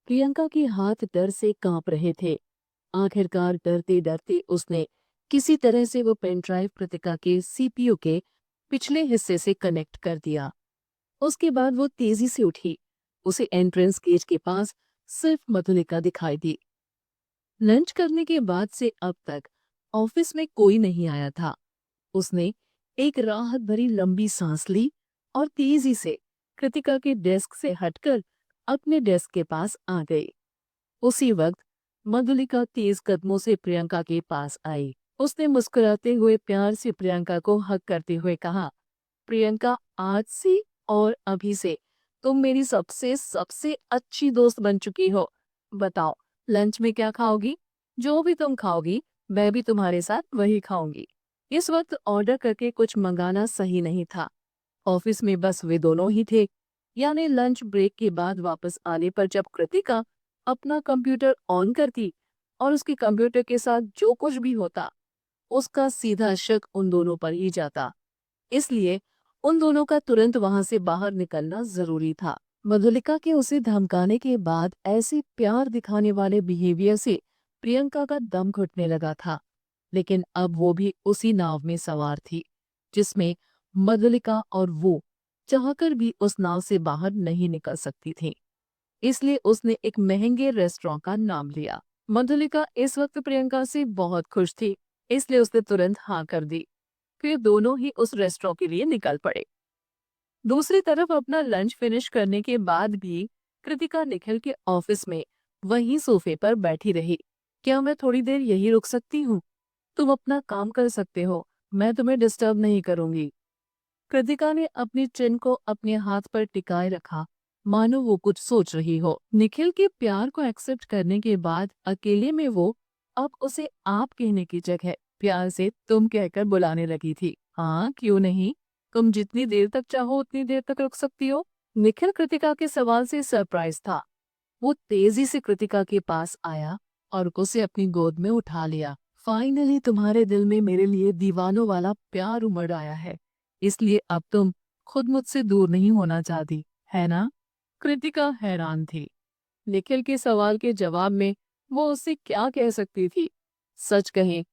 प्रियंका के हाथ डर से कांप रहे थे। आखिरकार डरते डरते उसने किसी तरह से वो पेन ड्राइव कृतिका के सीपीयू के पिछले हिस्से से कनेक्ट कर दिया। उसके बाद वो तेजी से उठी। उसे एंट्रेंस गेट के पास सिर्फ मधुलिका दिखाई दी। लंच करने के बाद से अब तक ऑफिस में कोई नहीं आया था। उसने एक राहत भरी लंबी सांस ली और तेजी से कृतिका के डेस्क से हटकर अपने डेस्क के पास आ गई। उसी वक्त मधुलिका तेज कदमों से प्रियंका के पास आई। उसने मुस्कुराते हुए प्यार से प्रियंका को हग करते हुए कहा, प्रियंका, आज से और अभी से तुम मेरी सबसे सबसे अच्छी दोस्त बन चुकी हो। बताओ, लंच में क्या खाओगी? जो भी तुम खाओगी मैं भी तुम्हारे साथ वही खाऊंगी। इस वक्त ऑर्डर करके कुछ मंगाना सही नहीं था। ऑफिस में बस वे दोनों ही थे। यानी लंच ब्रेक के बाद वापस आने पर जब कृतिका अपना कंप्यूटर ऑन करती और उसके कंप्यूटर के साथ जो कुछ भी होता, उसका सीधा शक उन दोनों पर ही जाता। इसलिए उन दोनों का तुरंत वहां से बाहर निकलना जरूरी था। मधुलिका के उसे धमकाने के बाद ऐसे प्यार दिखाने वाले बिहेवियर से प्रियंका का दम घुटने लगा था। लेकिन अब वो भी उसी नाव में सवार थी जिसमें मधुलिका और वो चाहकर भी उस नाव से बाहर नहीं निकल सकती थी। इसलिए उसने एक महंगे रेस्टोरेंट का नाम लिया। मधुलिका इस वक्त प्रियंका से बहुत खुश थी, इसलिए उसने तुरंत हाँ कर दी। फिर दोनों ही उस रेस्टोरेंट के लिए निकल पड़े। दूसरी तरफ अपना लंच फिनिश करने के बाद भी कृतिका निखिल के ऑफिस में वहीं सोफे पर बैठी रही। क्या मैं थोड़ी देर यही रुक सकती हूँ? तुम अपना काम कर सकते हो, मैं तुम्हें डिस्टर्ब नहीं करूंगी। कृतिका ने अपनी चिन को अपने हाथ पर टिकाए रखा, मानो वो कुछ सोच रही हो। निखिल के प्यार को एक्सेप्ट करने के बाद अकेले में वो अब उसे आप कहने की जगह प्यार से तुम कहकर बुलाने लगी थी। हाँ, क्यों नहीं? तुम जितनी देर तक चाहो उतनी देर तक रुक सकती हो। निखिल कृतिका के सवाल से सरप्राइज था। वो तेजी से कृतिका के पास आया और उसे अपनी गोद में उठा लिया। फाइनली तुम्हारे दिल में मेरे लिए दीवानों वाला प्यार उमड़ आया है, इसलिए अब तुम खुद मुझसे दूर नहीं होना चाहती, है ना? कृतिका हैरान थी। निखिल के सवाल के जवाब में वो उससे क्या कह सकती थी? सच कहें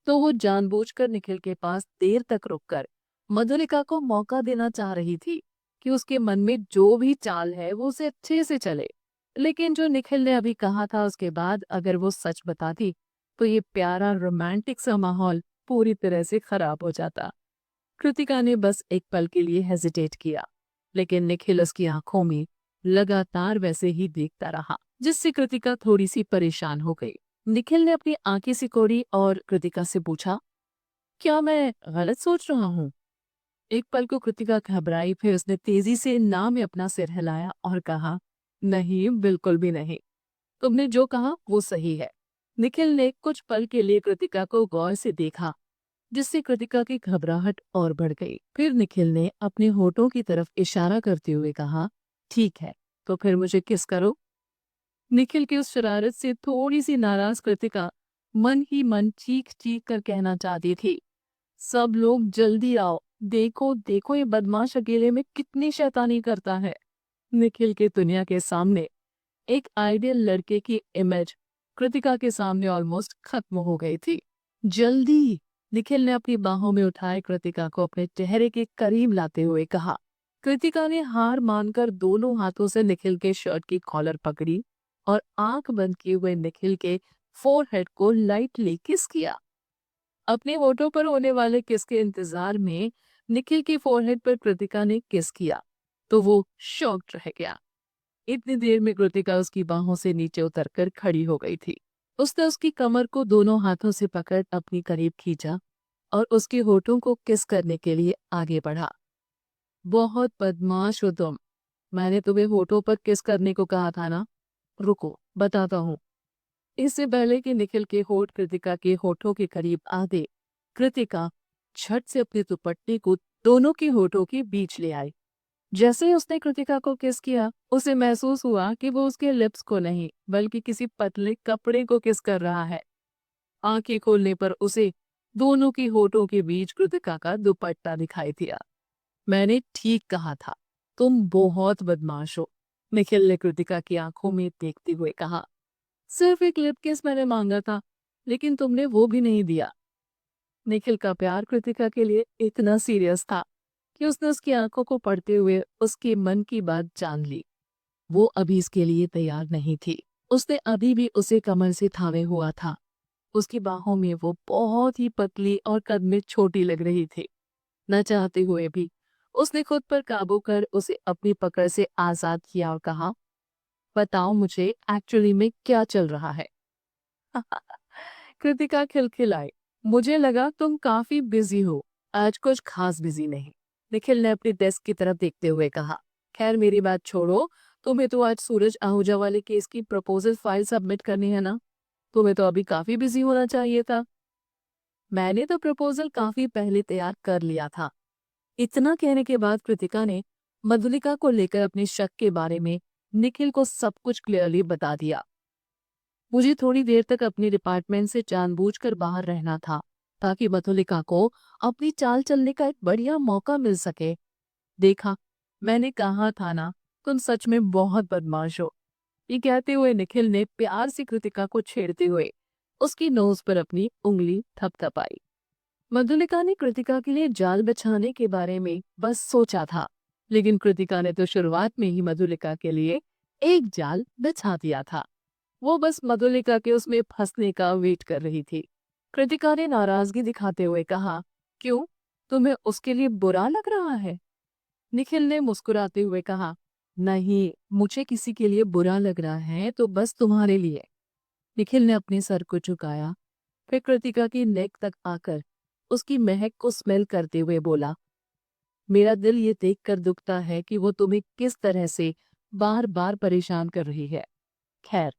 तो वो जानबूझकर निखिल के पास देर तक रुककर मधुलिका को मौका देना चाह रही थी कि उसके मन में जो भी चाल है वो उसे अच्छे से चले। लेकिन जो निखिल ने अभी कहा था उसके बाद अगर वो सच बताती तो ये प्यारा रोमांटिक सा माहौल पूरी तरह से खराब हो जाता। कृतिका ने बस एक पल के लिए हेजिटेट किया, लेकिन निखिल उसकी आंखों में लगातार वैसे ही देखता रहा, जिससे कृतिका थोड़ी सी परेशान हो गई। निखिल ने अपनी आंखें सिकोड़ी और कृतिका से पूछा, क्या मैं गलत सोच रहा हूँ? एक पल को कृतिका घबराई, फिर उसने तेजी से ना में अपना सिर हिलाया और कहा, नहीं, बिल्कुल भी नहीं। तुमने जो कहा वो सही है। निखिल ने कुछ पल के लिए कृतिका को गौर से देखा, जिससे कृतिका की घबराहट और बढ़ गई। फिर निखिल ने अपने होठों की तरफ इशारा करते हुए कहा, ठीक है, तो फिर मुझे किस करो। निखिल की उस शरारत से थोड़ी सी नाराज कृतिका मन ही मन चीख चीख कर कहना चाहती थी, सब लोग जल्दी आओ, देखो देखो ये बदमाश अकेले में कितनी शैतानी करता है। निखिल की दुनिया के सामने एक आइडियल लड़के की इमेज कृतिका के सामने ऑलमोस्ट खत्म हो गई थी। जल्दी! निखिल ने अपनी बाहों में उठाए कृतिका को अपने चेहरे के करीब लाते हुए कहा। कृतिका ने हार मानकर दोनों हाथों से निखिल के शर्ट की कॉलर पकड़ी और आंख बंद किए हुए निखिल के फोरहेड को लाइटली किस किया। अपने होठों पर होने वाले किस के इंतजार में निखिल की फोरहेड पर कृतिका ने किस किया तो वो शॉक्ड रह गया। इतनी देर में कृतिका उसकी बाहों से नीचे उतरकर खड़ी हो गई थी। उसने उसकी कमर को दोनों हाथों से पकड़ अपनी करीब खींचा और उसके होठों को किस करने के लिए आगे बढ़ा। बहुत बदमाश हो तुम। मैंने तुम्हें होठों पर किस करने को कहा था ना? रुको, बताता हूँ। इससे पहले कि निखिल के होठ कृतिका के होठों के करीब आ गए, कृतिका झट से अपने दुपट्टे को दोनों के होठों के बीच ले आई। जैसे ही उसने कृतिका को किस किया, उसे महसूस हुआ कि वो उसके लिप्स को नहीं बल्कि किसी पतले कपड़े को किस कर रहा है। आंखें खोलने पर उसे दोनों की होठों के बीच कृतिका का दुपट्टा दिखाई दिया। मैंने ठीक कहा था, तुम बहुत बदमाश हो। निखिल ने कृतिका की आंखों में देखते हुए कहा, सिर्फ एक लिप किस मैंने मांगा था, लेकिन तुमने वो भी नहीं दिया। निखिल का प्यार कृतिका के लिए इतना सीरियस था कि उसने उसकी आंखों को पढ़ते हुए उसके मन की बात जान ली। वो अभी इसके लिए तैयार नहीं थी। उसने अभी भी उसे कमर से थामे हुआ था। उसकी बाहों में वो बहुत ही पतली और कद में छोटी लग रही थी। न चाहते हुए भी उसने खुद पर काबू कर उसे अपनी पकड़ से आजाद किया और कहा, बताओ मुझे एक्चुअली में क्या चल रहा है। कृतिका खिलखिलाई, मुझे लगा तुम काफी बिजी हो। आज कुछ खास बिजी नहीं, निखिल ने अपनी डेस्क की तरफ देखते हुए कहा। खैर मेरी बात छोड़ो, तुम्हें तो आज सूरज आहूजा वाले केस की प्रपोजल फाइल सबमिट करनी है ना? तुम्हें तो अभी काफी बिजी होना चाहिए था। मैंने तो प्रपोजल काफी पहले तैयार कर लिया था। इतना कहने के बाद कृतिका ने मधुलिका को लेकर अपने शक के बारे में निखिल को सब कुछ क्लियरली बता दिया। मुझे थोड़ी देर तक अपने डिपार्टमेंट से जानबूझकर बाहर रहना था, ताकि मधुलिका को अपनी चाल चलने का एक बढ़िया मौका मिल सके। देखा, मैंने कहा था ना, तुम सच में बहुत बदमाश हो। ये कहते हुए निखिल ने प्यार से कृतिका को छेड़ते हुए उसकी नोज पर अपनी उंगली थपथपाई। मधुलिका ने कृतिका के लिए जाल बिछाने के बारे में बस सोचा था, लेकिन कृतिका ने तो शुरुआत में ही मधुलिका के लिए एक जाल बिछा दिया था। वो बस मधुलिका के उसमें फंसने का वेट कर रही थी। कृतिका ने नाराजगी दिखाते हुए कहा, क्यों, तुम्हें उसके लिए बुरा लग रहा है? निखिल ने मुस्कुराते हुए कहा, नहीं, मुझे किसी के लिए बुरा लग रहा है तो बस तुम्हारे लिए। निखिल ने अपने सर को झुकाया, फिर कृतिका की नेक तक आकर उसकी महक को स्मेल करते हुए बोला, मेरा दिल ये देखकर दुखता है कि वो तुम्हें किस तरह से बार बार परेशान कर रही है। खैर,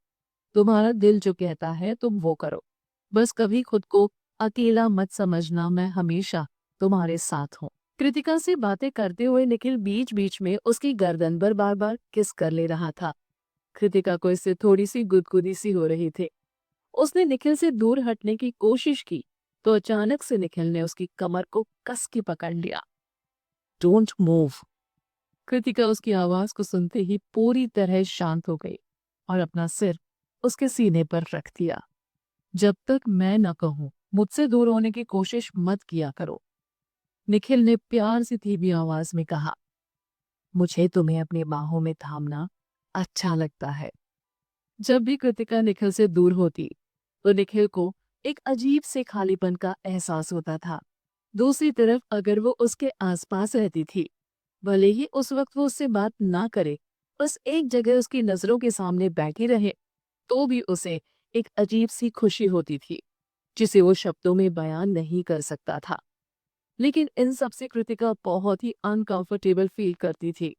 तुम्हारा दिल जो कहता है तुम वो करो। बस कभी खुद को अकेला मत समझना, मैं हमेशा तुम्हारे साथ हूँ। कृतिका से बातें करते हुए निखिल बीच बीच में उसकी गर्दन पर बार बार किस कर ले रहा था। कृतिका को इससे थोड़ी सी गुदगुदी सी हो रही थी। उसने निखिल से दूर हटने की कोशिश की तो अचानक से निखिल ने उसकी कमर को कस के पकड़ लिया। Don't move. कृतिका उसकी आवाज को सुनते ही पूरी तरह शांत हो गई और अपना सिर उसके सीने पर रख दिया। जब तक मैं न कहूं, मुझसे दूर होने की कोशिश मत किया करो, निखिल ने प्यार से धीमी आवाज में कहा। मुझे तुम्हें अपनी बाहों में थामना अच्छा लगता है। जब भी कृतिका निखिल से दूर होती तो निखिल को एक अजीब से खालीपन का एहसास होता था। दूसरी तरफ अगर वो उसके आसपास रहती थी, भले ही उस वक्त वो उससे बात ना करे, बस एक जगह उसकी नजरों के सामने बैठी रहे, तो भी उसे एक अजीब सी खुशी होती थी जिसे वो शब्दों में बयान नहीं कर सकता था। लेकिन इन सब से कृतिका बहुत ही अनकंफर्टेबल फील करती थी।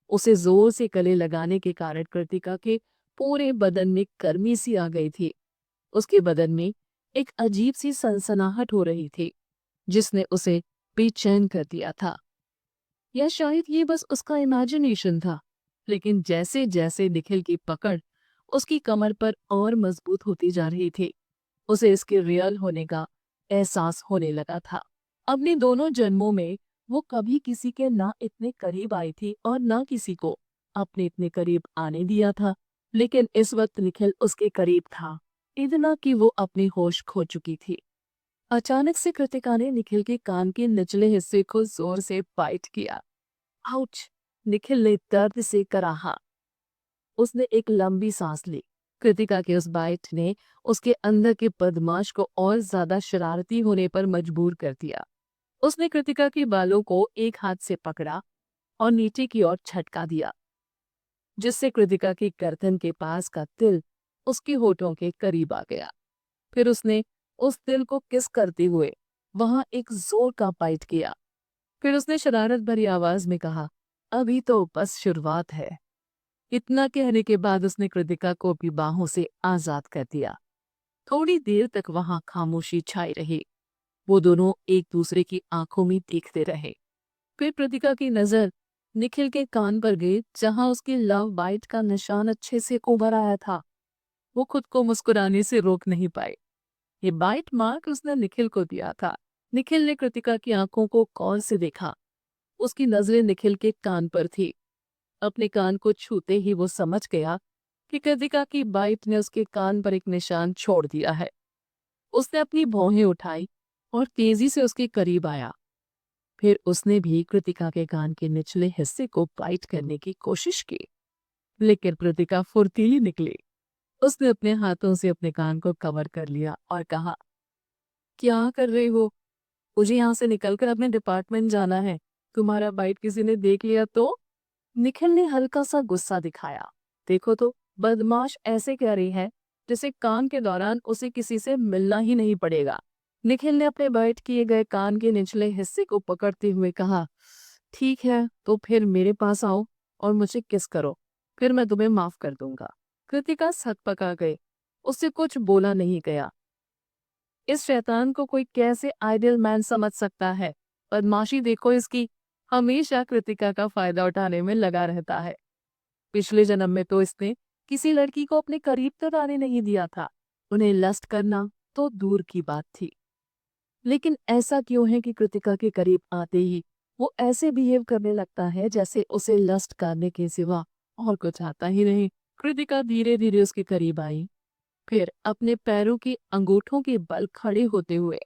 उसे जोर से गले लगाने के कारण कृतिका के पूरे बदन में गर्मी सी आ गई थी। उसके बदन में एक अजीब सी सनसनाहट हो रही थी जिसने उसे बेचैन कर दिया था। या शायद ये बस उसका इमेजिनेशन था, लेकिन जैसे जैसे निखिल की पकड़ उसकी कमर पर और मजबूत होती जा रही थी, उसे इसके रियल होने का एहसास होने लगा था। अपने दोनों जन्मों में वो कभी किसी के ना इतने करीब आई थी और ना किसी को अपने इतने करीब आने दिया था, लेकिन इस वक्त निखिल उसके करीब था, इतना कि वो अपनी होश खो चुकी थी। अचानक से कृतिका ने निखिल के कान के निचले हिस्से को जोर से बाइट किया। आउच! निखिल ने दर्द से कराहा। उसने एक लंबी सांस ली। कृतिका के उस बाइट ने उसके अंदर के बदमाश को और ज्यादा शरारती होने पर मजबूर कर दिया। उसने कृतिका के बालों को एक हाथ से पकड़ा और नीचे की ओर झटका दिया, जिससे कृतिका की गर्दन के पास का तिल उसके होठों के करीब आ गया। फिर उसने उस तिल को किस करते हुए वहां एक जोर का बाइट किया। फिर उसने शरारत भरी आवाज में कहा, अभी तो बस शुरुआत है। इतना कहने के बाद उसने कृतिका को अपनी बाहों से आजाद कर दिया। थोड़ी देर तक वहां खामोशी छाई रही। वो दोनों एक दूसरे की आंखों में देखते रहे। फिर कृतिका की नजर निखिल के कान पर गई, जहां उसकी लव बाइट का निशान अच्छे से उभर आया था। वो खुद को मुस्कुराने से रोक नहीं पाई। ये बाइट मार्क उसने निखिल को दिया था। निखिल ने कृतिका की आंखों को गौर से देखा। उसकी नजरें निखिल के कान पर थी। अपने कान को छूते ही वो समझ गया कि कृतिका की बाइट ने उसके कान पर एक निशान छोड़ दिया है। उसने अपनी भौहें उठाई और तेजी से उसके करीब आया। फिर उसने भी कृतिका के कान के निचले हिस्से को बाइट करने की कोशिश की, लेकिन कृतिका फुर्तीली निकली। उसने अपने हाथों से अपने कान को कवर कर लिया और कहा, क्या कर रही हो? मुझे यहाँ से निकलकर अपने डिपार्टमेंट जाना है। तुम्हारा बाइट किसी ने देख लिया तो? निखिल ने हल्का सा गुस्सा दिखाया। देखो तो, बदमाश ऐसे कह रही है जैसे काम के दौरान उसे किसी से मिलना ही नहीं पड़ेगा। निखिल ने अपने बाइट किए गए कान के निचले हिस्से को पकड़ते हुए कहा, ठीक है तो फिर मेरे पास आओ और मुझे किस करो, फिर मैं तुम्हें माफ कर दूंगा। कृतिका हकपका गई। उससे कुछ बोला नहीं गया। इस शैतान को कोई कैसे आइडियल मैन समझ सकता है? बदमाशी देखो इसकी, हमेशा कृतिका का फायदा उठाने में लगा रहता है। पिछले जन्म में तो इसने किसी लड़की को अपने करीब तक आने नहीं दिया था। उन्हें लस्ट करना तो दूर की बात थी। लेकिन ऐसा क्यों है कि कृतिका के करीब आते ही वो ऐसे बिहेव करने लगता है जैसे उसे लस्ट करने के सिवा और कुछ आता ही नहीं। कृतिका धीरे धीरे उसके करीब आई। फिर अपने पैरों के अंगूठों के बल खड़े होते हुए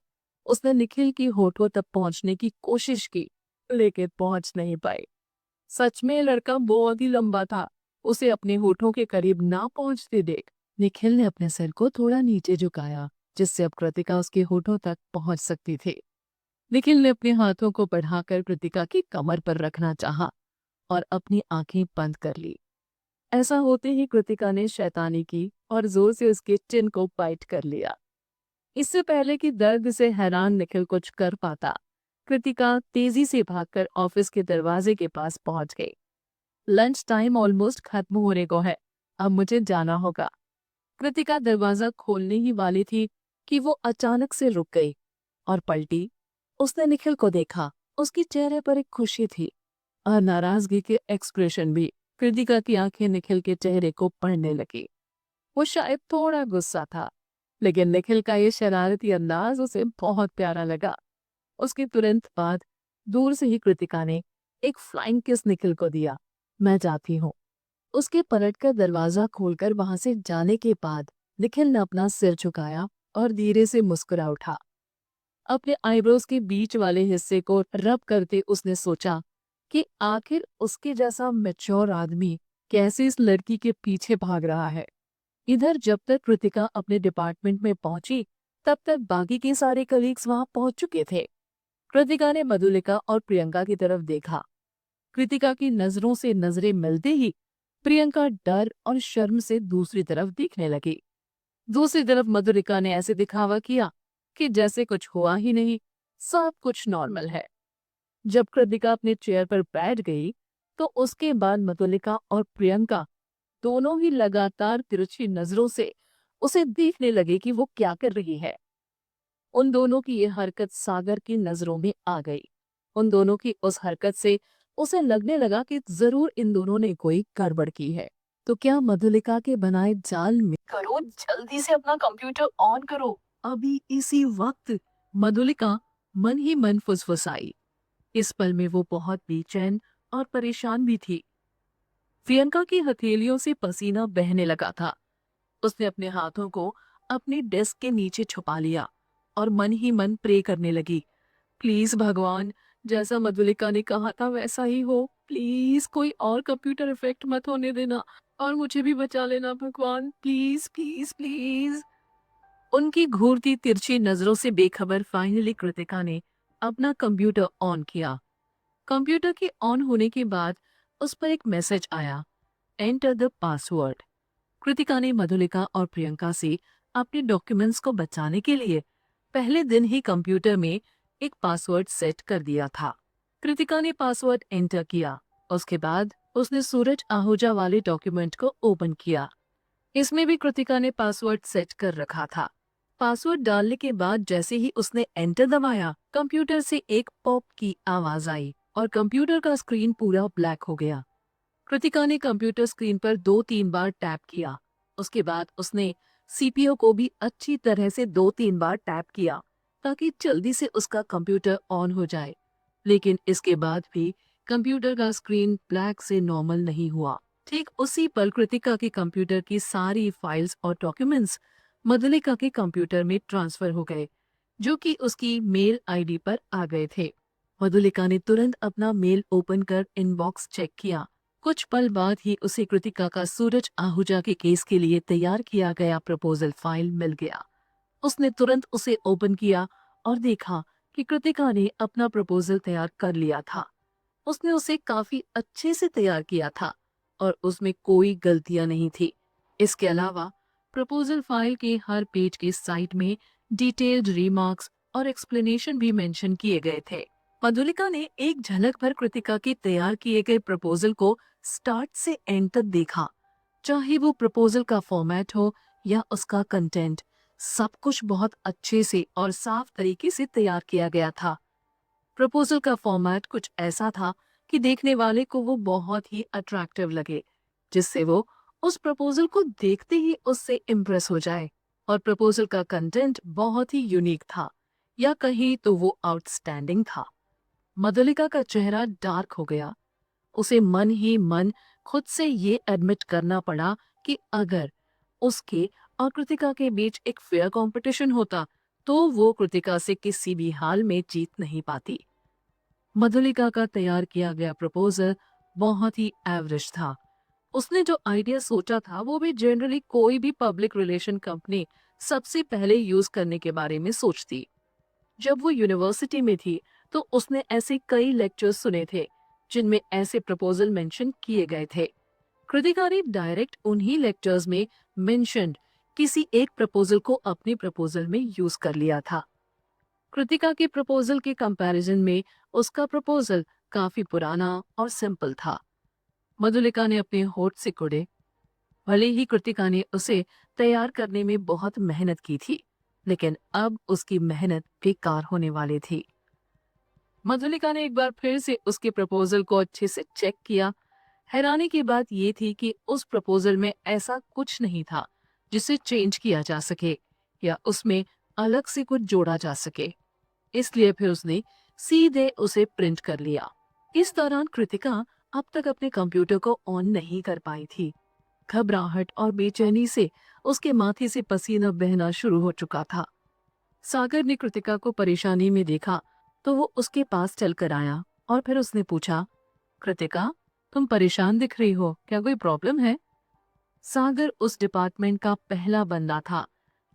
उसने निखिल की होठों तक पहुंचने की कोशिश की, लेकिन पहुंच नहीं पाई। सच में लड़का बहुत ही लंबा था। उसे अपने होठों के करीब ना पहुंचते देख निखिल ने अपने सिर को थोड़ा नीचे झुकाया, जिससे अब कृतिका उसके होठों तक पहुंच सकती थी। निखिल ने अपने हाथों को बढ़ाकर कृतिका की कमर पर रखना चाहा और अपनी आंखें बंद कर ली। ऐसा होते ही कृतिका ने शैतानी की और जोर से उसके चिन को बाइट कर लिया। इससे पहले कि दर्द से हैरान निखिल कुछ कर पाता, कृतिका तेजी से भागकर ऑफिस के दरवाजे के पास पहुंच गई। लंच टाइम ऑलमोस्ट खत्म होने को है, अब मुझे जाना होगा। कृतिका दरवाजा खोलने ही वाली थी कि वो अचानक से रुक गई और पलटी। उसने निखिल को देखा। उसके चेहरे पर एक खुशी थी और नाराजगी के एक्सप्रेशन भी। कृतिका की आंखें निखिल के चेहरे को पढ़ने लगी। वो शायद थोड़ा गुस्सा था, लेकिन निखिल का ये शरारती अंदाज उसे बहुत प्यारा लगा। उसके तुरंत बाद दूर से ही कृतिका ने एक फ्लाइंग किस निखिल को दिया। मैं जाती हूँ। उसके पलटकर दरवाजा खोलकर वहां से जाने के बाद निखिल ने अपना सिर झुकाया और धीरे से मुस्कुरा उठा। अपने आईब्रोज के बीच वाले हिस्से को रब करते उसने सोचा कि आखिर उसके जैसा मैच्योर आदमी कैसे इस लड़की के पीछे भाग रहा है। इधर जब तक कृतिका अपने डिपार्टमेंट में पहुंची, तब तक बाकी के सारे कलीग्स वहां पहुंच चुके थे। कृतिका ने मधुलिका और प्रियंका की तरफ देखा। कृतिका की नजरों से नजरें मिलते ही प्रियंका डर और शर्म से दूसरी तरफ देखने लगी। दूसरी तरफ मधुलिका ने ऐसे दिखावा किया कि जैसे कुछ हुआ ही नहीं, सब कुछ नॉर्मल है। जब कृतिका अपने चेयर पर बैठ गई, तो उसके बाद मधुलिका और प्रियंका दोनों ही लगातार तिरछी नजरों से उसे देखने लगे कि वो क्या कर रही है। उन दोनों की ये हरकत सागर की नजरों में आ गई। उन दोनों की उस हरकत से उसे लगने लगा कि जरूर इन दोनों ने कोई गड़बड़ की है। तो क्या मधुलिका के बनाए जाल में करो, जल्दी से अपना कंप्यूटर ऑन करो अभी इसी वक्त। मधुलिका मन ही मन फुसफुसाई। इस पल में वो बहुत बेचैन और परेशान भी थी। प्रियंका की हथेलियों से पसीना बहने लगा था। उसने अपने हाथों को अपनी डेस्क के नीचे छुपा लिया और मन ही मन प्रे करने लगी, प्लीज भगवान, जैसा मधुलिका ने कहा था वैसा ही हो। प्लीज कोई और कंप्यूटर इफेक्ट मत होने देना और मुझे भी बचा लेना भगवान, प्लीज प्लीज प्लीज। उनकी घूरती तिरछी नजरों से बेखबर फाइनली कृतिका ने अपना कंप्यूटर ऑन किया। कंप्यूटर के ऑन होने के बाद उस पर एक मैसेज आया, एंटर द पासवर्ड। कृतिका ने मधुलिका और प्रियंका से अपने डॉक्यूमेंट्स को बचाने के लिए पहले दिन ही कंप्यूटर में एक पासवर्ड सेट कर दिया था। कृतिका ने पासवर्ड एंटर किया। उसके बाद उसने सूरज आहूजा वाले डॉक्यूमेंट को ओपन किया। इसमें भी कृतिका ने पासवर्ड सेट कर रखा था। पासवर्ड डालने के बाद जैसे ही उसने एंटर दबाया, कंप्यूटर से एक पॉप की आवाज आई और कंप्यूटर का स्क्रीन पूरा ब्लैक हो गया। कृतिका ने कंप्यूटर स्क्रीन पर 2-3 बार टैप किया। उसके बाद उसने सीपीयू को भी अच्छी तरह से 2-3 बार टैप किया ताकि जल्दी से उसका कंप्यूटर ऑन हो जाए। लेकिन इसके बाद भी कंप्यूटर का स्क्रीन ब्लैक से नॉर्मल नहीं हुआ। ठीक उसी पल कृतिका के कंप्यूटर की सारी फाइल्स और डॉक्यूमेंट्स मधुलिका के कंप्यूटर में ट्रांसफर हो गए, जो कि उसकी मेल आईडी पर आ गए थे। मधुलिका ने तुरंत अपना मेल ओपन कर इनबॉक्स चेक किया। कुछ पल बाद ही उसे कृतिका का सूरज आहूजा के केस के लिए तैयार किया गया प्रपोजल फाइल मिल गया। उसने तुरंत उसे ओपन किया और देखा कि कृतिका ने अपना प्रपोजल तैयार कर लिया था। उसने उसे काफी अच्छे से तैयार किया था और उसमें कोई गलतियां नहीं थी। इसके अलावा प्रपोजल फाइल के हर पेज के साइड में डिटेल्ड रिमार्क्स और एक्सप्लेनेशन भी मेंशन किए गए थे। मधुलिका ने एक झलक भर कृतिका के तैयार किए गए प्रपोजल को स्टार्ट से एंड तक देखा। चाहे वो प्रपोजल का फॉर्मेट हो या उसका कंटेंट, सब कुछ बहुत अच्छे से और साफ तरीके से तैयार किया गया था। प्रपोजल का फॉर्मेट कुछ ऐसा था कि देखने वाले को वो बहुत ही अट्रैक्टिव लगे, जिससे वो उस प्रपोजल को देखते ही उससे इम्प्रेस हो जाए। और प्रपोजल का कंटेंट बहुत ही यूनिक था, या कहीं तो वो आउटस्टैंडिंग था। मधुलिका का चेहरा डार्क हो गया। उसे मन ही मन खुद से ये एडमिट करना पड़ा कि अगर उसके और कृतिका के बीच एक फेयर कंपटीशन होता तो वो कृतिका से किसी भी हाल में जीत नहीं पाती। मधुलिका का तैयार किया गया प्रपोजल बहुत ही एवरेज था। उसने जो आइडिया सोचा था वो भी जनरली कोई भी पब्लिक रिलेशन कंपनी सबसे पहले यूज करने के बारे में सोचती। जब वो यूनिवर्सिटी में थी तो उसने ऐसे कई लेक्चर्स सुने थे जिनमें ऐसे प्रपोजल मेंशन किए गए थे। कृतिका ने डायरेक्ट उन्हीं लेक्चर्स में मेंशन्ड किसी एक प्रपोजल को अपने प्रपोजल में यूज कर लिया था। कृतिका के प्रपोजल के कंपैरिजन में उसका प्रपोजल काफी पुराना और सिंपल था। मधुलिका ने अपने होठ से कुड़े। भले ही कृतिका ने उसे तैयार करने में बहुत मेहनत की थी, लेकिन अब उसकी मेहनत बेकार होने वाली थी। मधुलिका ने एक बार फिर से उसके प्रपोजल को अच्छे से चेक किया। हैरानी की बात यह थी कि उस प्रपोजल में ऐसा कुछ नहीं था जिसे चेंज किया जा सके या उसमें अलग से कुछ जोड़ा जा सके। इसलिए फिर उसने सीधे उसे प्रिंट कर लिया। इस दौरान कृतिका अब तक अपने कंप्यूटर को ऑन नहीं कर पाई थी। घबराहट और बेचैनी से उसके माथे से पसीना बहना शुरू हो चुका था। सागर ने कृतिका को परेशानी में देखा तो वो उसके पास चलकर आया और फिर उसने पूछा, कृतिका, तुम परेशान दिख रही हो, क्या कोई प्रॉब्लम है? सागर उस डिपार्टमेंट का पहला बंदा था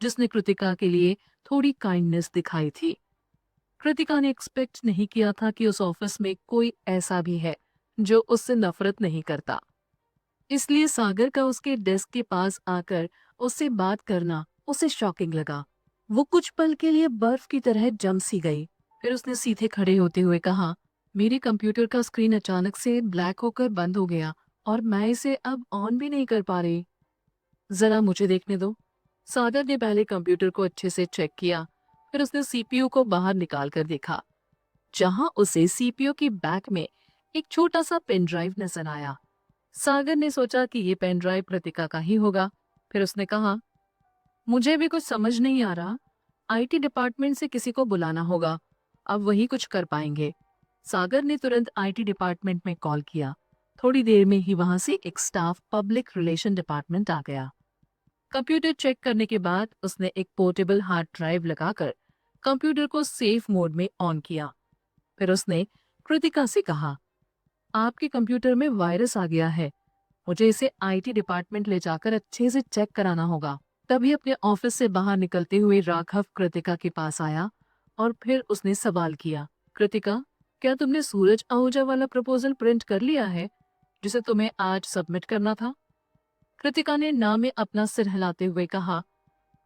जिसने कृतिका के लिए थोड़ी काइंडनेस दिखाई थी। कृतिका ने एक्सपेक्ट नहीं किया था कि उस ऑफिस में कोई ऐसा भी है जो उससे नफरत नहीं करता। इसलिए सागर का उसके डेस्क के पास आकर उससे बात करना उसे शॉकिंग लगा। वो कुछ पल के लिए बर्फ की तरह जम सी गई। फिर उसने सीधे खड़े होते हुए कहा, मेरे कंप्यूटर का स्क्रीन अचानक से ब्लैक होकर बंद हो गया और मैं इसे अब ऑन भी नहीं कर पा रही। जरा मुझे देखने दो। सागर ने पहले कंप्यूटर को अच्छे से चेक किया, फिर उसने सीपीयू को बाहर निकाल कर देखा, जहां उसे सीपीयू की बैक में एक छोटा सा पेन ड्राइव नजर आया। सागर ने सोचा कि ये पेन ड्राइव कृतिका का ही होगा। फिर उसने कहा, मुझे भी कुछ समझ नहीं आ रहा, आईटी डिपार्टमेंट से किसी को बुलाना होगा, अब वही कुछ कर पाएंगे। सागर ने तुरंत आईटी डिपार्टमेंट में कॉल किया। थोड़ी देर में ही वहां से एक स्टाफ पब्लिक रिलेशन डिपार्टमेंट आ गया। कंप्यूटर चेक करने के बाद उसने एक पोर्टेबल हार्ड ड्राइव लगाकर कंप्यूटर को सेफ मोड में ऑन किया। फिर उसने कृतिका से कहा, आपके कंप्यूटर में वायरस आ गया है, मुझे इसे आईटी डिपार्टमेंट ले जाकर अच्छे से चेक कराना होगा। तभी अपने ऑफिस से बाहर निकलते हुए राघव कृतिका के पास आया और फिर उसने सवाल किया, कृतिका, क्या तुमने सूरज आहूजा वाला प्रपोजल प्रिंट कर लिया है जिसे तुम्हें आज सबमिट करना था? कृतिका ने ना में अपना सिर हिलाते हुए कहा,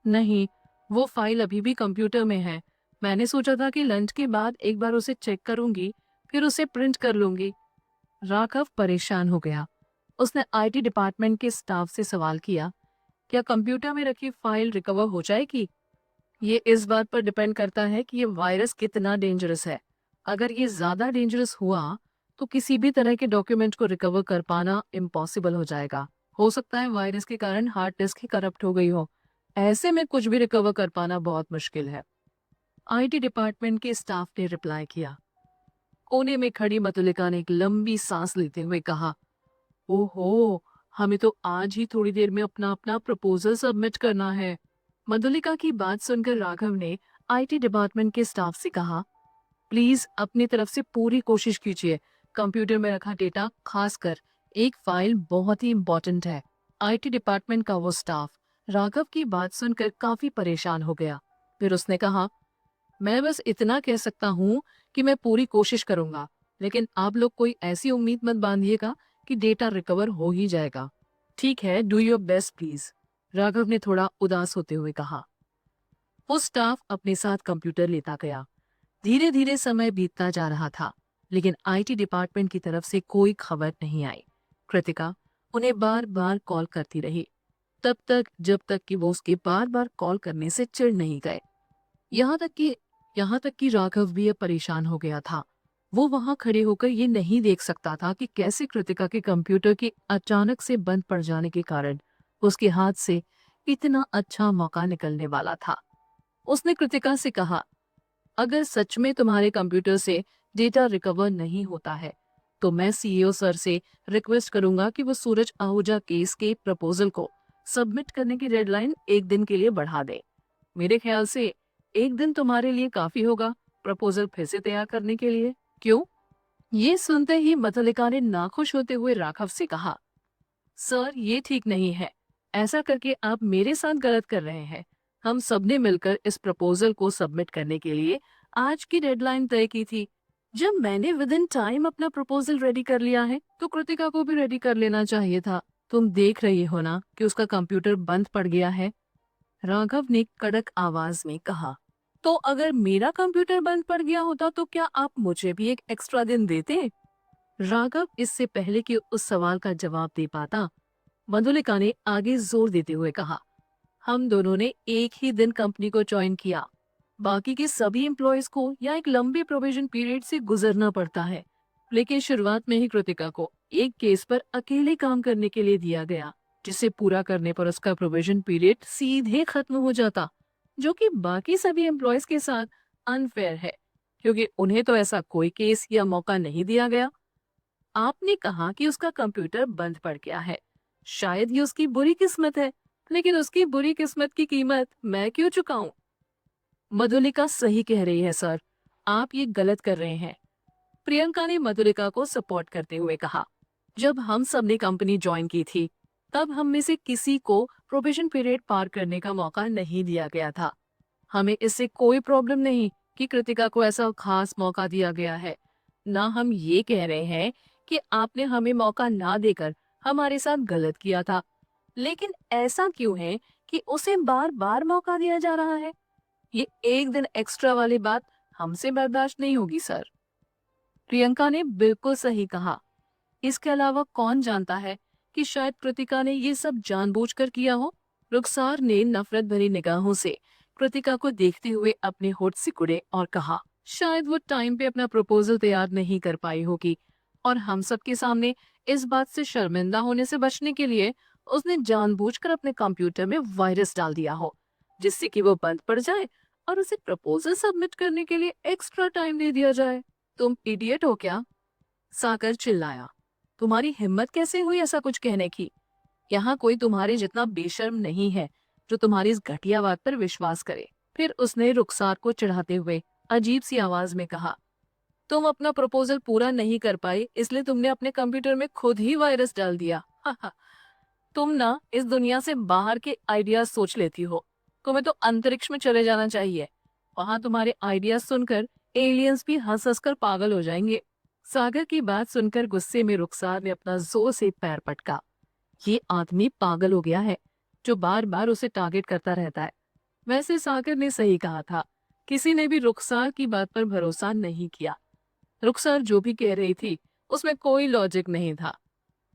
नहीं, वो फाइल अभी भी कंप्यूटर में है। मैंने सोचा था कि लंच के बाद एक बार उसे चेक करूंगी, फिर उसे प्रिंट कर लूंगी। राघव परेशान हो गया। उसने आईटी डिपार्टमेंट के स्टाफ से सवाल किया, क्या कंप्यूटर में रखी फाइल रिकवर हो जाएगी? ये इस बात पर डिपेंड करता है कि ये वायरस कितना डेंजरस है। अगर ये ज्यादा डेंजरस हुआ तो किसी भी तरह के डॉक्यूमेंट को रिकवर कर पाना इम्पॉसिबल हो जाएगा। हो सकता है वायरस के कारण हार्ड डिस्क ही करप्ट हो गई हो। ऐसे में कुछ भी रिकवर कर पाना बहुत मुश्किल है। आईटी डिपार्टमेंट के स्टाफ ने रिप्लाई किया, कोने में खड़ी मधुलिका ने एक लंबी सांस लेते हुए कहा, ओहो, हमें तो आज ही थोड़ी देर में अपना अपना प्रपोजल सबमिट करना है। मधुलिका की बात सुनकर राघव ने आईटी डिपार्टमेंट के स्टाफ से कहा, प्लीज अपनी तरफ से पूरी कोशिश कीजिए। कंप्यूटर में रखा डेटा, खासकर एक फाइल बहुत ही इम्पोर्टेंट है। आईटी डिपार्टमेंट का वो स्टाफ राघव की बात सुनकर काफी परेशान हो गया। फिर उसने कहा, मैं बस इतना कह सकता हूँ कि मैं पूरी कोशिश करूंगा, लेकिन आप लोग कोई ऐसी उम्मीद मत बांधिएगा कि डेटा रिकवर हो ही जाएगा। ठीक है, do your best please, Raghav ने थोड़ा उदास होते हुए कहा। वो स्टाफ अपने साथ कंप्यूटर लेता गया। धीरे धीरे समय बीतता जा रहा था, लेकिन आईटी डिपार्टमेंट की तरफ से कोई खबर नहीं आई। कृतिका उन्हें बार बार कॉल करती रही, तब तक जब तक कि वो उसके बार बार कॉल करने से चिढ़ नहीं गए। यहाँ तक कि राघव भी अब परेशान हो गया था। वो वहां खड़े होकर ये नहीं देख सकता था कि कैसे कृतिका के कंप्यूटर के अचानक से बंद पड़ जाने के कारण उसके हाथ से इतना अच्छा मौका निकलने वाला था। उसने कृतिका से कहा, अगर सच में तुम्हारे कंप्यूटर से डेटा रिकवर नहीं होता है, तो मैं सीईओ सर से रिक्वेस्ट करूंगा कि वो सूरज आहूजा केस के प्रपोजल को सबमिट करने की डेडलाइन एक दिन के लिए बढ़ा दे। मेरे ख्याल से एक दिन तुम्हारे लिए काफी होगा प्रपोजल फिर से तैयार करने के लिए। क्यों? ये सुनते ही मधुलिका ने नाखुश होते हुए राघव से कहा, सर ये ठीक नहीं है। ऐसा करके आप मेरे साथ गलत कर रहे हैं। हम सबने मिलकर इस प्रपोजल को सबमिट करने के लिए आज की डेडलाइन तय की थी। जब मैंने विद इन टाइम अपना प्रपोजल रेडी कर लिया है, तो कृतिका को भी रेडी कर लेना चाहिए था। तुम देख रही हो ना कि उसका कंप्यूटर बंद पड़ गया है, राघव ने कड़क आवाज में कहा। तो अगर मेरा कंप्यूटर बंद पड़ गया होता तो क्या आप मुझे भी एक एक्स्ट्रा दिन देते? राघव इससे पहले कि उस सवाल का जवाब दे पाता, मधुलिका ने आगे जोर देते हुए कहा, हम दोनों ने एक ही दिन कंपनी को ज्वाइन किया। बाकी के सभी एम्प्लॉयज को या एक लंबे प्रोविजन पीरियड से गुजरना पड़ता है, लेकिन शुरुआत में ही कृतिका को एक केस पर अकेले काम करने के लिए दिया गया, जिसे पूरा करने पर उसका प्रोविजन पीरियड सीधे खत्म हो जाता, जो कि बाकी सभी एम्प्लॉयज के साथ अनफेयर है, क्योंकि उन्हें तो ऐसा कोई केस या मौका नहीं दिया गया। आपने कहा कि उसका कंप्यूटर बंद पड़ गया है। शायद ये उसकी बुरी किस्मत है, लेकिन उसकी बुरी किस्मत की कीमत मैं क्यों चुकाऊं? मधुलिका सही कह रही है सर, आप ये गलत कर रहे हैं, प्रियंका ने मधुलिका को सपोर्ट करते हुए कहा। जब हम सब ने कंपनी ज्वाइन की थी, तब हम में से किसी को प्रोबेशन पीरियड पार करने का मौका नहीं दिया गया था। हमें इससे कोई प्रॉब्लम नहीं कि कृतिका को ऐसा खास मौका दिया गया है। ना हम ये कह रहे हैं कि आपने हमें मौका ना देकर हमारे साथ गलत किया था, लेकिन ऐसा क्यों है कि उसे बार बार मौका दिया जा रहा है? ये एक दिन एक्स्ट्रा वाली बात हमसे बर्दाश्त नहीं होगी सर। प्रियंका ने बिल्कुल सही कहा। इसके अलावा कौन जानता है कि शायद कृतिका ने ये सब जानबूझकर किया हो। रुखसार ने नफरत भरी निगाहों से कृतिका को देखते हुए अपने होठ सिकुड़े और कहा, शायद वो टाइम पे अपना प्रपोजल तैयार नहीं कर पाई होगी और हम सबके सामने इस बात से शर्मिंदा होने से बचने के लिए उसने जानबूझकर अपने कंप्यूटर में वायरस डाल दिया हो, जिससे कि वो बंद पड़ जाए और उसे प्रपोजल सबमिट करने के लिए एक्स्ट्रा टाइम दे दिया जाए। तुम इडियट हो क्या? सागर चिल्लाया। तुम्हारी हिम्मत कैसे हुई ऐसा कुछ कहने की? यहाँ कोई तुम्हारे जितना बेशर्म नहीं है जो तुम्हारी इस घटिया बात पर विश्वास करे। फिर उसने रुखसार को चिढ़ाते हुए अजीब सी आवाज में कहा, तुम अपना प्रपोजल पूरा नहीं कर पाई, इसलिए तुमने अपने कंप्यूटर में खुद ही वायरस डाल दिया। तुम ना इस दुनिया से बाहर के आइडियाज सोच लेती हो। तुम्हें तो अंतरिक्ष में चले जाना चाहिए। वहां तुम्हारे आइडियाज सुनकर एलियंस भी हंस हंस कर पागल हो जाएंगे। सागर की बात सुनकर गुस्से में रुखसार ने अपना जोर से पैर पटका। ये आदमी पागल हो गया है जो बार बार उसे टारगेट करता रहता है। वैसे सागर ने सही कहा था, किसी ने भी रुखसार की बात पर भरोसा नहीं किया। रुखसार जो भी कह रही थी उसमें कोई लॉजिक नहीं था।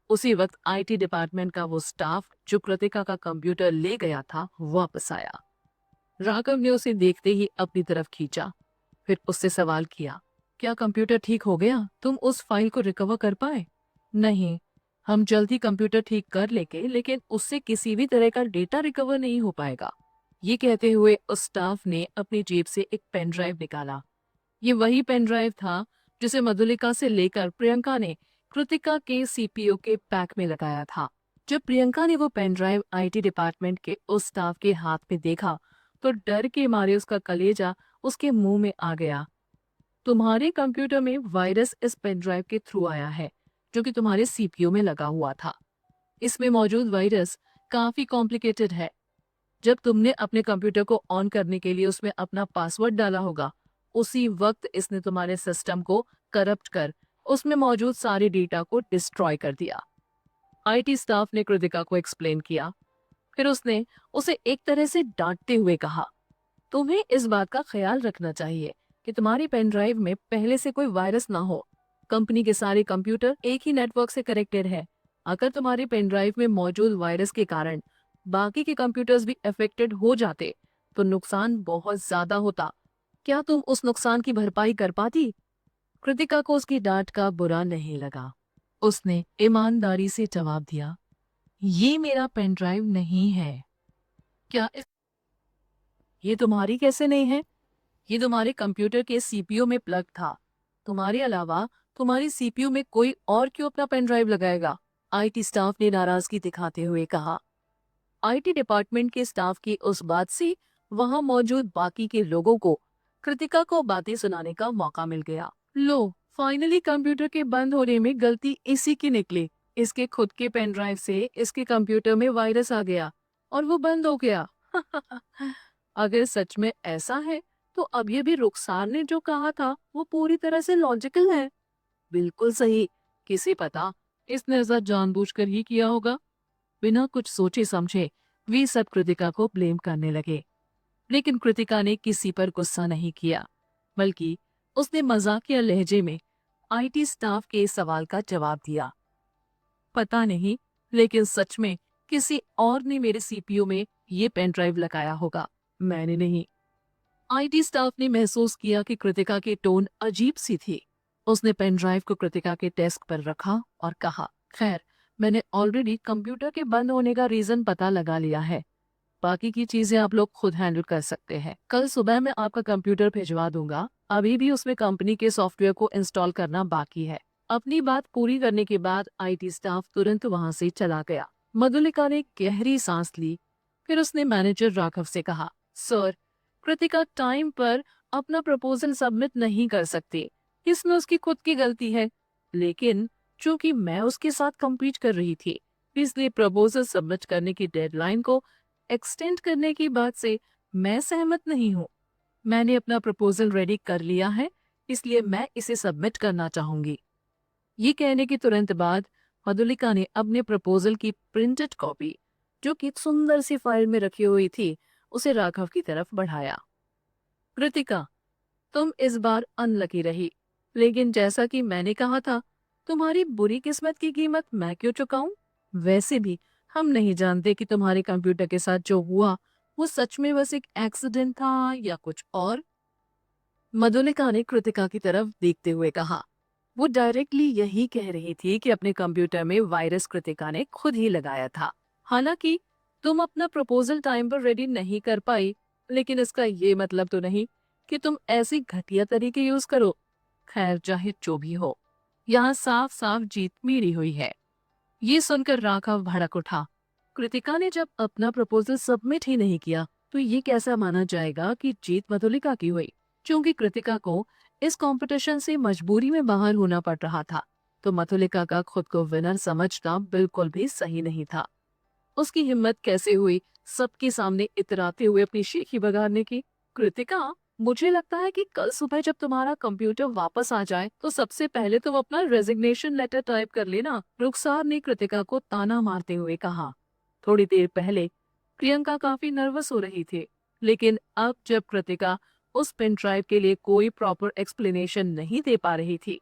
उसी वक्त आईटी डिपार्टमेंट का वो स्टाफ जो कृतिका का कंप्यूटर ले गया था वापस आया। राघव ने उसे देखते ही अपनी तरफ खींचा, फिर उससे सवाल किया, क्या कंप्यूटर ठीक हो गया? तुम उस फाइल को रिकवर कर पाए? नहीं, हम जल्द ही कंप्यूटर ठीक कर लेंगे, लेकिन उससे किसी भी तरह का डेटा रिकवर नहीं हो पाएगा। ये कहते हुए उस स्टाफ ने अपनी जेब से एक पेन ड्राइव निकाला। ये वही पेन ड्राइव था जिसे मधुलिका से लेकर प्रियंका ने कृतिका के सीपीयू के पैक में लगाया था। जब प्रियंका ने वो पेन ड्राइव आईटी डिपार्टमेंट के उस स्टाफ के हाथ में देखा तो डर के मारे उसका कलेजा उसके मुंह में आ गया। तुम्हारे कंप्यूटर में वायरस इस पेन ड्राइव के थ्रू आया है, जो कि तुम्हारे सीपीयू में लगा हुआ था। इसमें मौजूद वायरस काफी कॉम्प्लिकेटेड है। जब तुमने अपने कंप्यूटर को ऑन करने के लिए उसमें अपना पासवर्ड डाला होगा, उसी वक्त इसने तुम्हारे सिस्टम को करप्ट कर उसमें मौजूद सारे डेटा को डिस्ट्रॉय कर दिया। आईटी स्टाफ ने कृतिका को एक्सप्लेन किया। फिर उसने उसे एक तरह से डांटते हुए कहा, तुम्हें इस बात का ख्याल रखना चाहिए कि तुम्हारी पेन ड्राइव में पहले से कोई वायरस ना हो। कंपनी के सारे कंप्यूटर एक ही नेटवर्क से कनेक्टेड है। अगर तुम्हारी पेन ड्राइव में मौजूद वायरस के कारण बाकी के कंप्यूटर्स भी अफेक्टेड हो जाते तो नुकसान बहुत ज्यादा होता। क्या तुम उस नुकसान की भरपाई कर पाती? कृतिका को उसकी डांट का बुरा नहीं लगा। उसने ईमानदारी से जवाब दिया, ये मेरा पेन ड्राइव नहीं है। क्या ये तुम्हारी कैसे नहीं है? ये तुम्हारे कंप्यूटर के सीपीयू में प्लग था। तुम्हारे अलावा तुम्हारी सीपीयू में कोई और क्यों अपना पेन ड्राइव लगाएगा? आईटी स्टाफ ने नाराजगी दिखाते हुए कहा। आईटी डिपार्टमेंट के स्टाफ की उस बात से वहां मौजूद बाकी के लोगों को कृतिका को बातें सुनाने का मौका मिल गया। लो, फाइनली कंप्यूटर के बंद होने में गलती इसी की निकली। इसके खुद के पेन ड्राइव से इसके कंप्यूटर में वायरस आ गया और वो बंद हो गया। अगर सच में ऐसा है तो अभी अभी रुखसार ने जो कहा था वो पूरी तरह से लॉजिकल है। बिल्कुल सही। किसे पता इसने ऐसा जानबूझकर ही किया होगा। बिना कुछ सोचे समझे वे सब कृतिका को ब्लेम करने लगे, लेकिन कृतिका ने किसी पर गुस्सा नहीं किया, बल्कि उसने मजाकिया लहजे में आईटी स्टाफ के सवाल का जवाब दिया। पता नहीं, लेकिन सच में किसी और ने मेरे सीपीयू में ये पेन ड्राइव लगाया होगा, मैंने नहीं। आईटी स्टाफ ने महसूस किया कि कृतिका की टोन अजीब सी थी। उसने पेन ड्राइव को कृतिका के डेस्क पर रखा और कहा, खैर, मैंने ऑलरेडी कंप्यूटर के बंद होने का रीजन पता लगा लिया है। बाकी की चीजें आप लोग खुद हैंडल कर सकते हैं। कल सुबह मैं आपका कंप्यूटर भिजवा दूंगा। अभी भी उसमें कंपनी के सॉफ्टवेयर को इंस्टॉल करना बाकी है। अपनी बात पूरी करने के बाद आईटी स्टाफ तुरंत वहां से चला गया। मधुलिका ने गहरी सांस ली। फिर उसने मैनेजर राघव से कहा, सर, कृतिका टाइम पर अपना प्रपोजल सबमिट नहीं कर सकती। इसमें उसकी खुद की गलती है, लेकिन चूंकि मैं उसके साथ कम्पीट कर रही थी, इसलिए प्रपोजल सबमिट करने की डेडलाइन को एक्सटेंड करने की बात से मैं सहमत नहीं हूँ। मैंने अपना प्रपोजल रेडी कर लिया है, इसलिए मैं इसे सबमिट करना चाहूंगी। ये कहने के तुरंत बाद मधुलिका ने अपने प्रपोजल की प्रिंटेड कॉपी, जो कि एक सुंदर सी फाइल में रखी हुई थी, उसे राघव की तरफ बढ़ाया। कृतिका, तुम इस बार अनलकी रही, लेकिन जैसा कि मैंने कहा था, तुम्हारी बुरी किस्मत की कीमत मैं क्यों चुकाऊं? वैसे भी हम नहीं जानते कि तुम्हारे कंप्यूटर के साथ जो हुआ वो सच में बस एक एक्सीडेंट था या कुछ और। मधुलिका ने कृतिका की तरफ देखते हुए कहा। वो डायरेक्टली यही कह रही थी कि अपने कंप्यूटर में वायरस कृतिका ने खुद ही लगाया था। हालांकि तुम अपना प्रपोजल टाइम पर रेडी नहीं कर पाई, लेकिन इसका ये मतलब तो नहीं कि तुम ऐसी घटिया तरीके यूज करो। खैर, चाहे जो भी हो, यहाँ साफ साफ जीत मेरी हुई है। ये सुनकर राघव भड़क उठा। कृतिका ने जब अपना प्रपोजल सबमिट ही नहीं किया तो ये कैसा माना जाएगा कि जीत मधुलिका की हुई? क्योंकि कृतिका को इस कंपटीशन से मजबूरी में बाहर होना पड़ रहा था, तो मधुलिका का खुद को विनर समझना बिल्कुल भी सही नहीं था। उसकी हिम्मत कैसे हुई सबके सामने इतराते हुए अपनी शेखी बगाड़ने की? कृतिका, मुझे लगता है कि कल सुबह जब तुम्हारा कंप्यूटर वापस आ जाए तो सबसे पहले तुम अपना रेजिग्नेशन लेटर टाइप कर लेना, रुखसार ने कृतिका को ताना मारते हुए कहा। थोड़ी देर पहले प्रियंका काफी नर्वस हो रही थी, लेकिन अब जब कृतिका उस पेन ड्राइव के लिए कोई प्रॉपर एक्सप्लेनेशन नहीं दे पा रही थी,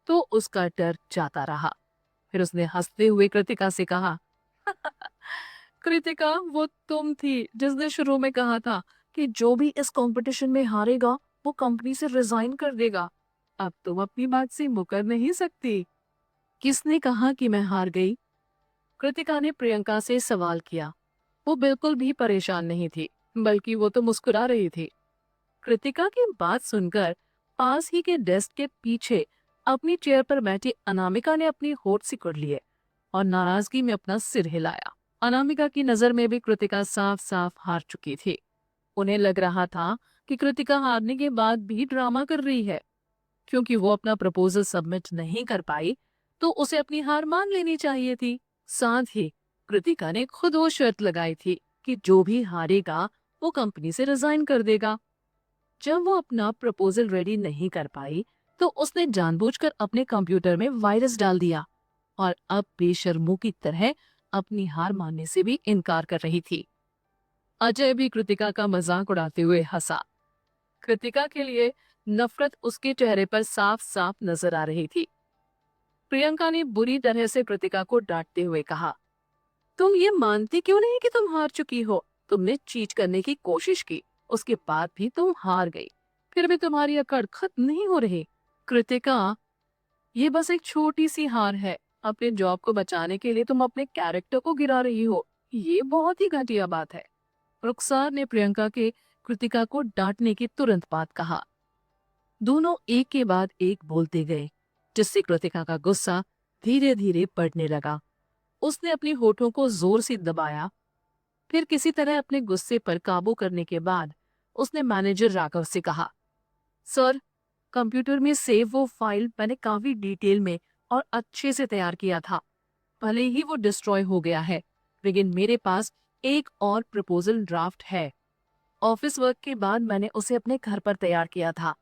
तो उसका डर जाता रहा। फिर उसने हंसते हुए कृतिका से कहा, कृतिका, वो तुम थी जिसने शुरू में कहा था कि जो भी इस कंपटीशन में हारेगा वो कंपनी से रिजाइन कर देगा। अब तुम अपनी बात से मुकर नहीं सकती। किसने कहा कि मैं हार गई? कृतिका ने प्रियंका से सवाल किया। वो बिल्कुल भी परेशान नहीं थी, बल्कि वो तो मुस्कुरा रही थी। कृतिका की बात सुनकर पास ही के डेस्क के पीछे अपनी चेयर पर बैठी अनामिका ने अपनी होठ सिकुड़ लिए और नाराजगी में अपना सिर हिलाया। अनामिका की नजर में भी कृतिका साफ साफ हार चुकी थी। उन्हें लग रहा था कि कृतिका हारने के बाद भी ड्रामा कर रही है, क्योंकि वो अपना प्रपोजल सबमिट नहीं कर पाई तो उसे अपनी हार मान लेनी चाहिए थी। साथ ही कृतिका ने खुद वो शर्त लगाई थी कि जो भी हारेगा वो कंपनी से रिजाइन कर देगा। जब वो अपना प्रपोजल रेडी नहीं कर पाई तो उसने जानबूझकर अपने कंप्यूटर में वायरस डाल दिया और अब बेशर्मों की तरह अपनी हार मानने से भी इनकार कर रही थी। अजय भी कृतिका का मजाक उड़ाते हुए हंसा। कृतिका के लिए नफरत उसके चेहरे पर साफ साफ नजर आ रही थी। प्रियंका ने बुरी तरह से कृतिका को डांटते हुए कहा, तुम ये मानती क्यों नहीं कि तुम हार चुकी हो? तुमने चीट करने की कोशिश की, उसके बाद भी तुम हार गई, फिर भी तुम्हारी अकड़ खत्म नहीं हो रही। कृतिका, ये बस एक छोटी सी हार है। अपने जॉब को बचाने के लिए तुम अपने कैरेक्टर को गिरा रही हो, ये बहुत ही घटिया बात है। रुखसार ने प्रियंका के कृतिका को डांटने की तुरंत बाद कहा। दोनों एक के बाद एक बोलते गए, जिससे कृतिका का गुस्सा धीरे धीरे बढ़ने लगा। उसने अपनी होठों को जोर से दबाया, फिर किसी तरह अपने गुस्से पर काबू करने के बाद उसने मैनेजर राघव से कहा, सर, कंप्यूटर में सेव वो फाइल मैंने काफी डिटेल में और अच्छे से तैयार किया था। भले ही वो डिस्ट्रॉय हो गया है, लेकिन मेरे पास एक और प्रपोजल ड्राफ्ट है। ऑफिस वर्क के बाद मैंने उसे अपने घर पर तैयार किया था।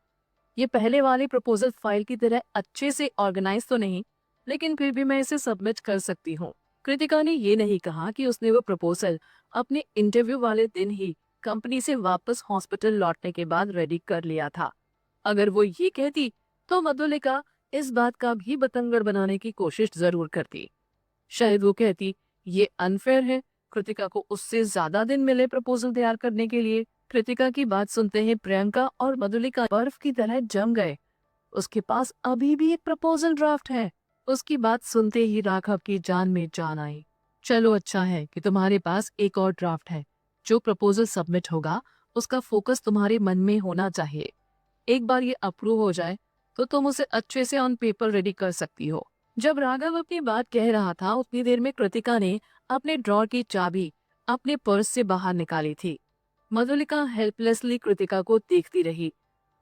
ये पहले वाली प्रपोजल फाइल की तरह अच्छे से ऑर्गेनाइज तो नहीं, लेकिन फिर भी मैं इसे सबमिट कर सकती हूँ। कृतिका ने ये नहीं कहा कि उसने वो प्रपोजल अपने इंटरव्यू वाले दिन ही कंपनी से वापस हॉस्पिटल लौटने के बाद रेडी कर लिया था। अगर वो ये कहती तो मधुलिका इस बात का भी बतंगड़ बनाने की कोशिश जरूर करती। शायद वो कहती, ये अनफेयर है, कृतिका को उससे ज्यादा दिन मिले प्रपोजल तैयार करने के लिए। कृतिका की बात सुनते ही प्रियंका और मधुलिका बर्फ की तरह जम गए। उसके पास अभी भी एक प्रपोजल ड्राफ्ट है। उसकी बात सुनते ही राघव की जान में जान आई। चलो, अच्छा है कि तुम्हारे पास एक और ड्राफ्ट है। जो प्रपोजल सबमिट होगा उसका फोकस तुम्हारे मन में होना चाहिए। एक बार ये अप्रूव हो जाए तो तुम उसे अच्छे से ऑन पेपर रेडी कर सकती हो। जब राघव अपनी बात कह रहा था उतनी देर में कृतिका ने अपने ड्रॉर की चाबी अपने पर्स से बाहर निकाली थी। मधुलिका हेल्पलेसली कृतिका को देखती रही।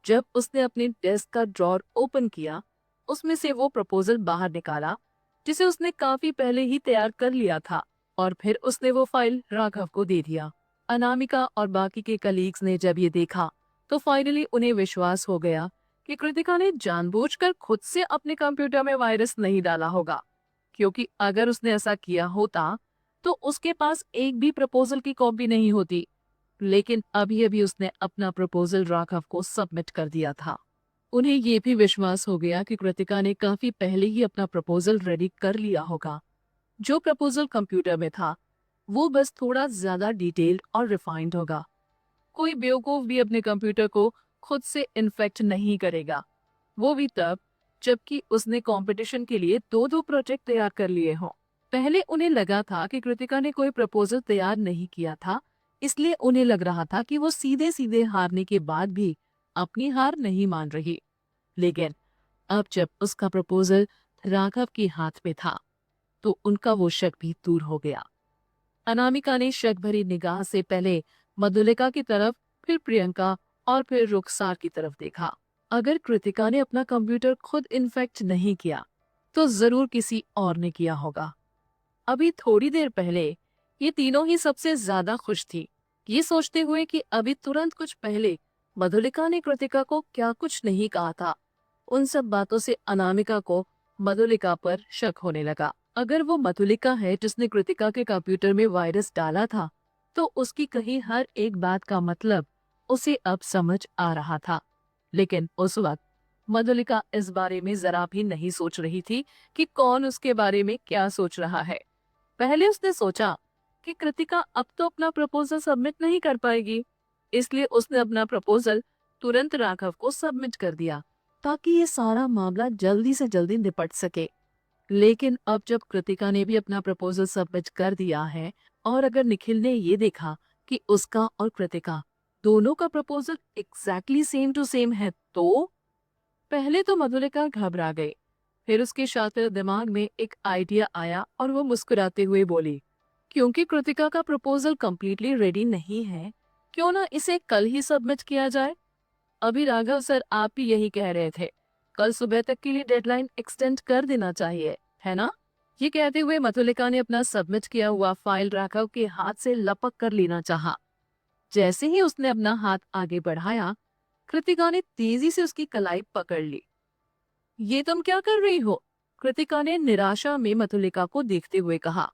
जब उसने अपने डेस्क का ड्रॉर ओपन किया, उसमें से वो प्रपोजल बाहर निकाला जिसे उसने काफी पहले ही तैयार कर लिया था, और फिर उसने वो फाइल राघव को दे दिया। अनामिका और बाकी के कलीग्स ने जब ये देखा तो फाइनली उन्हें विश्वास हो गया कि कृतिका ने जानबूझकर खुद से अपने कंप्यूटर में वायरस नहीं डाला होगा, क्योंकि अगर उसने ऐसा किया होता तो उसके पास एक भी प्रपोजल की कॉपी नहीं होती। लेकिन अभी अभी उसने अपना प्रपोजल राघव को सबमिट कर दिया था। उन्हें ये भी विश्वास हो गया कि कृतिका ने काफी पहले ही अपना प्रपोजल रेडी कर लिया होगा। जो प्रपोजल कंप्यूटर में था वो बस थोड़ा ज्यादा डिटेल्ड और रिफाइंड होगा। कोई बेवकूफ भी अपने कंप्यूटर को खुद से इन्फेक्ट नहीं करेगा, वो भी तब जबकि उसने कंपटीशन के लिए दो दो प्रोजेक्ट तैयार कर लिए हों। पहले उन्हें लगा था कि कृतिका ने कोई प्रपोजल तैयार नहीं किया था, इसलिए उन्हें लग रहा था कि वो सीधे सीधे हारने के बाद भी अपनी हार नहीं मान रही। लेकिन अब जब उसका प्रपोजल राघव के हाथ में था तो उनका वो शक भी दूर हो गया। अनामिका ने शक भरी निगाह से पहले मधुलिका की तरफ, फिर प्रियंका और फिर रुखसार की तरफ देखा। अगर कृतिका ने अपना कंप्यूटर खुद इन्फेक्ट नहीं किया तो जरूर किसी और ने किया होगा। अभी थोड़ी देर पहले ये तीनों ही सबसे ज्यादा खुश थी, ये सोचते हुए कि अभी तुरंत कुछ पहले मधुलिका ने कृतिका को क्या कुछ नहीं कहा था। उन सब बातों से अनामिका को मधुलिका पर शक होने लगा। अगर वो मधुलिका है जिसने कृतिका के कंप्यूटर में वायरस डाला था तो उसकी कही हर एक बात का मतलब उसे अब समझ आ रहा था। लेकिन उस वक्त मधुलिका इस बारे में जरा भी नहीं सोच रही थी कि कौन उसके बारे में क्या सोच रहा है। पहले उसने सोचा कि कृतिका अब तो अपना प्रपोजल सबमिट नहीं कर पाएगी, इसलिए उसने अपना प्रपोजल तुरंत राघव को सबमिट कर दिया ताकि ये सारा मामला जल्दी से जल्दी निपट सके। लेकिन अब जब कृतिका ने भी अपना प्रपोजल सबमिट कर दिया है और अगर निखिल ने ये देखा कि उसका और कृतिका दोनों का proposal exactly same to same है तो पहले तो मधुलिका घबरा गई, फिर उसके शातिर दिमाग में एक आइडिया आया और वो मुस्कुराते हुए बोली, क्योंकि कृतिका का प्रपोजल कंप्लीटली रेडी नहीं है, क्यों ना इसे कल ही सबमिट किया जाए। अभी राघव सर आप भी यही कह रहे थे, कल सुबह तक के लिए डेडलाइन एक्सटेंड कर देना चाहिए, है ना? ये कहते हुए मधुलिका ने अपना सबमिट किया हुआ फाइल राघव के हाथ से लपक कर लेना चाहा। जैसे ही उसने अपना हाथ आगे बढ़ाया, कृतिका ने तेजी से उसकी कलाई पकड़ ली। ये तुम क्या कर रही हो? कृतिका ने निराशा में मधुलिका को देखते हुए कहा।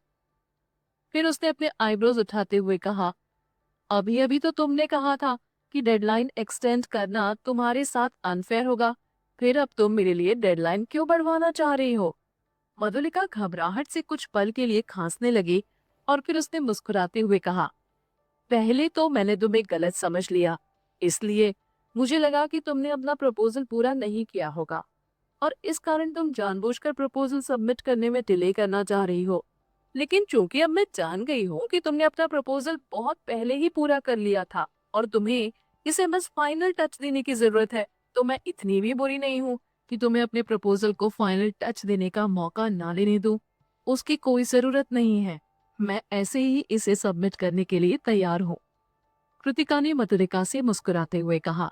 फिर उसने अपने आईब्रोज उठाते हुए कहा, अभी अभी तो तुमने कहा था कि डेडलाइन एक्सटेंड करना तुम्हारे साथ अनफेयर होगा, फिर अब तुम मेरे लिए डेडलाइन क्यों बढ़वाना चाह रही हो? मधुलिका घबराहट से कुछ पल के लिए खांसने लगी और फिर उसने मुस्कुराते हुए कहा, पहले तो मैंने तुम्हें गलत समझ लिया, इसलिए मुझे लगा कि तुमने अपना प्रपोजल पूरा नहीं किया होगा और इस कारण तुम जानबूझकर प्रपोजल सबमिट करने में डिले करना चाह रही हो। लेकिन चूंकि अब मैं जान गई हूँ कि तुमने अपना प्रपोजल बहुत पहले ही पूरा कर लिया था और तुम्हें इसे बस फाइनल टच देने की जरूरत है, तो मैं इतनी भी बुरी नहीं हूँ कि तुम्हें अपने प्रपोजल को फाइनल टच देने का मौका ना लेने दूं। उसकी कोई जरूरत नहीं है, मैं ऐसे ही इसे सबमिट करने के लिए तैयार हूँ। कृतिका ने मधुलिका से मुस्कुराते हुए कहा,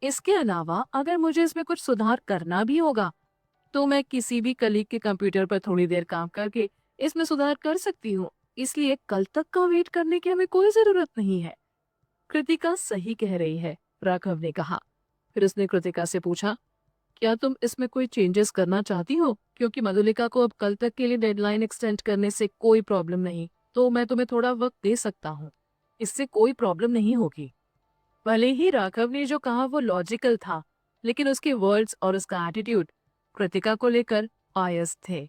इसके अलावा अगर मुझे इसमें कुछ सुधार करना भी होगा तो मैं किसी भी कलीग के कंप्यूटर पर थोड़ी देर काम करके इसमें सुधार कर सकती हूँ, इसलिए कल तक का वेट करने की हमें कोई जरूरत नहीं है। कृतिका सही कह रही है, राघव ने कहा। फिर उसने कृतिका से पूछा, क्या तुम इसमें कोई चेंजेस करना चाहती हो? क्योंकि मधुलिका को अब कल तक के लिए डेडलाइन एक्सटेंड करने से कोई प्रॉब्लम नहीं, तो मैं तुम्हें थोड़ा वक्त दे सकता हूँ, इससे कोई प्रॉब्लम नहीं होगी। भले ही राघव ने जो कहा वो लॉजिकल था, लेकिन उसके वर्ड्स और उसका एटीट्यूड कृतिका को लेकर बायस थे।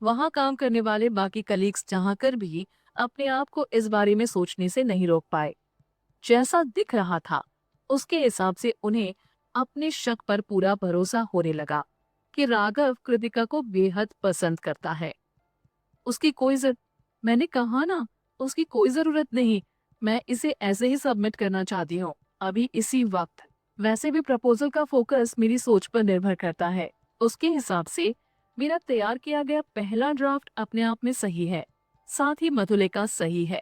वहां काम करने वाले बाकी कलीग्स चाहकर भी अपने आप को इस बारे में सोचने से नहीं रोक पाए। जैसा दिख रहा था, उसके हिसाब से उन्हें अपने शक पर पूरा भरोसा होने लगा कि राघव कृतिका को बेहद पसंद करता है। उसकी कोई जर... मैंने कहा ना, उसकी कोई जरूरत नहीं, मैं इसे ऐसे ही सबमिट करना चाहती हूँ, अभी इसी वक्त। वैसे भी प्रपोजल का फोकस मेरी सोच पर निर्भर करता है, उसके हिसाब से मेरा तैयार किया गया पहला ड्राफ्ट अपने आप में सही है, साथ ही मधुलिका सही है।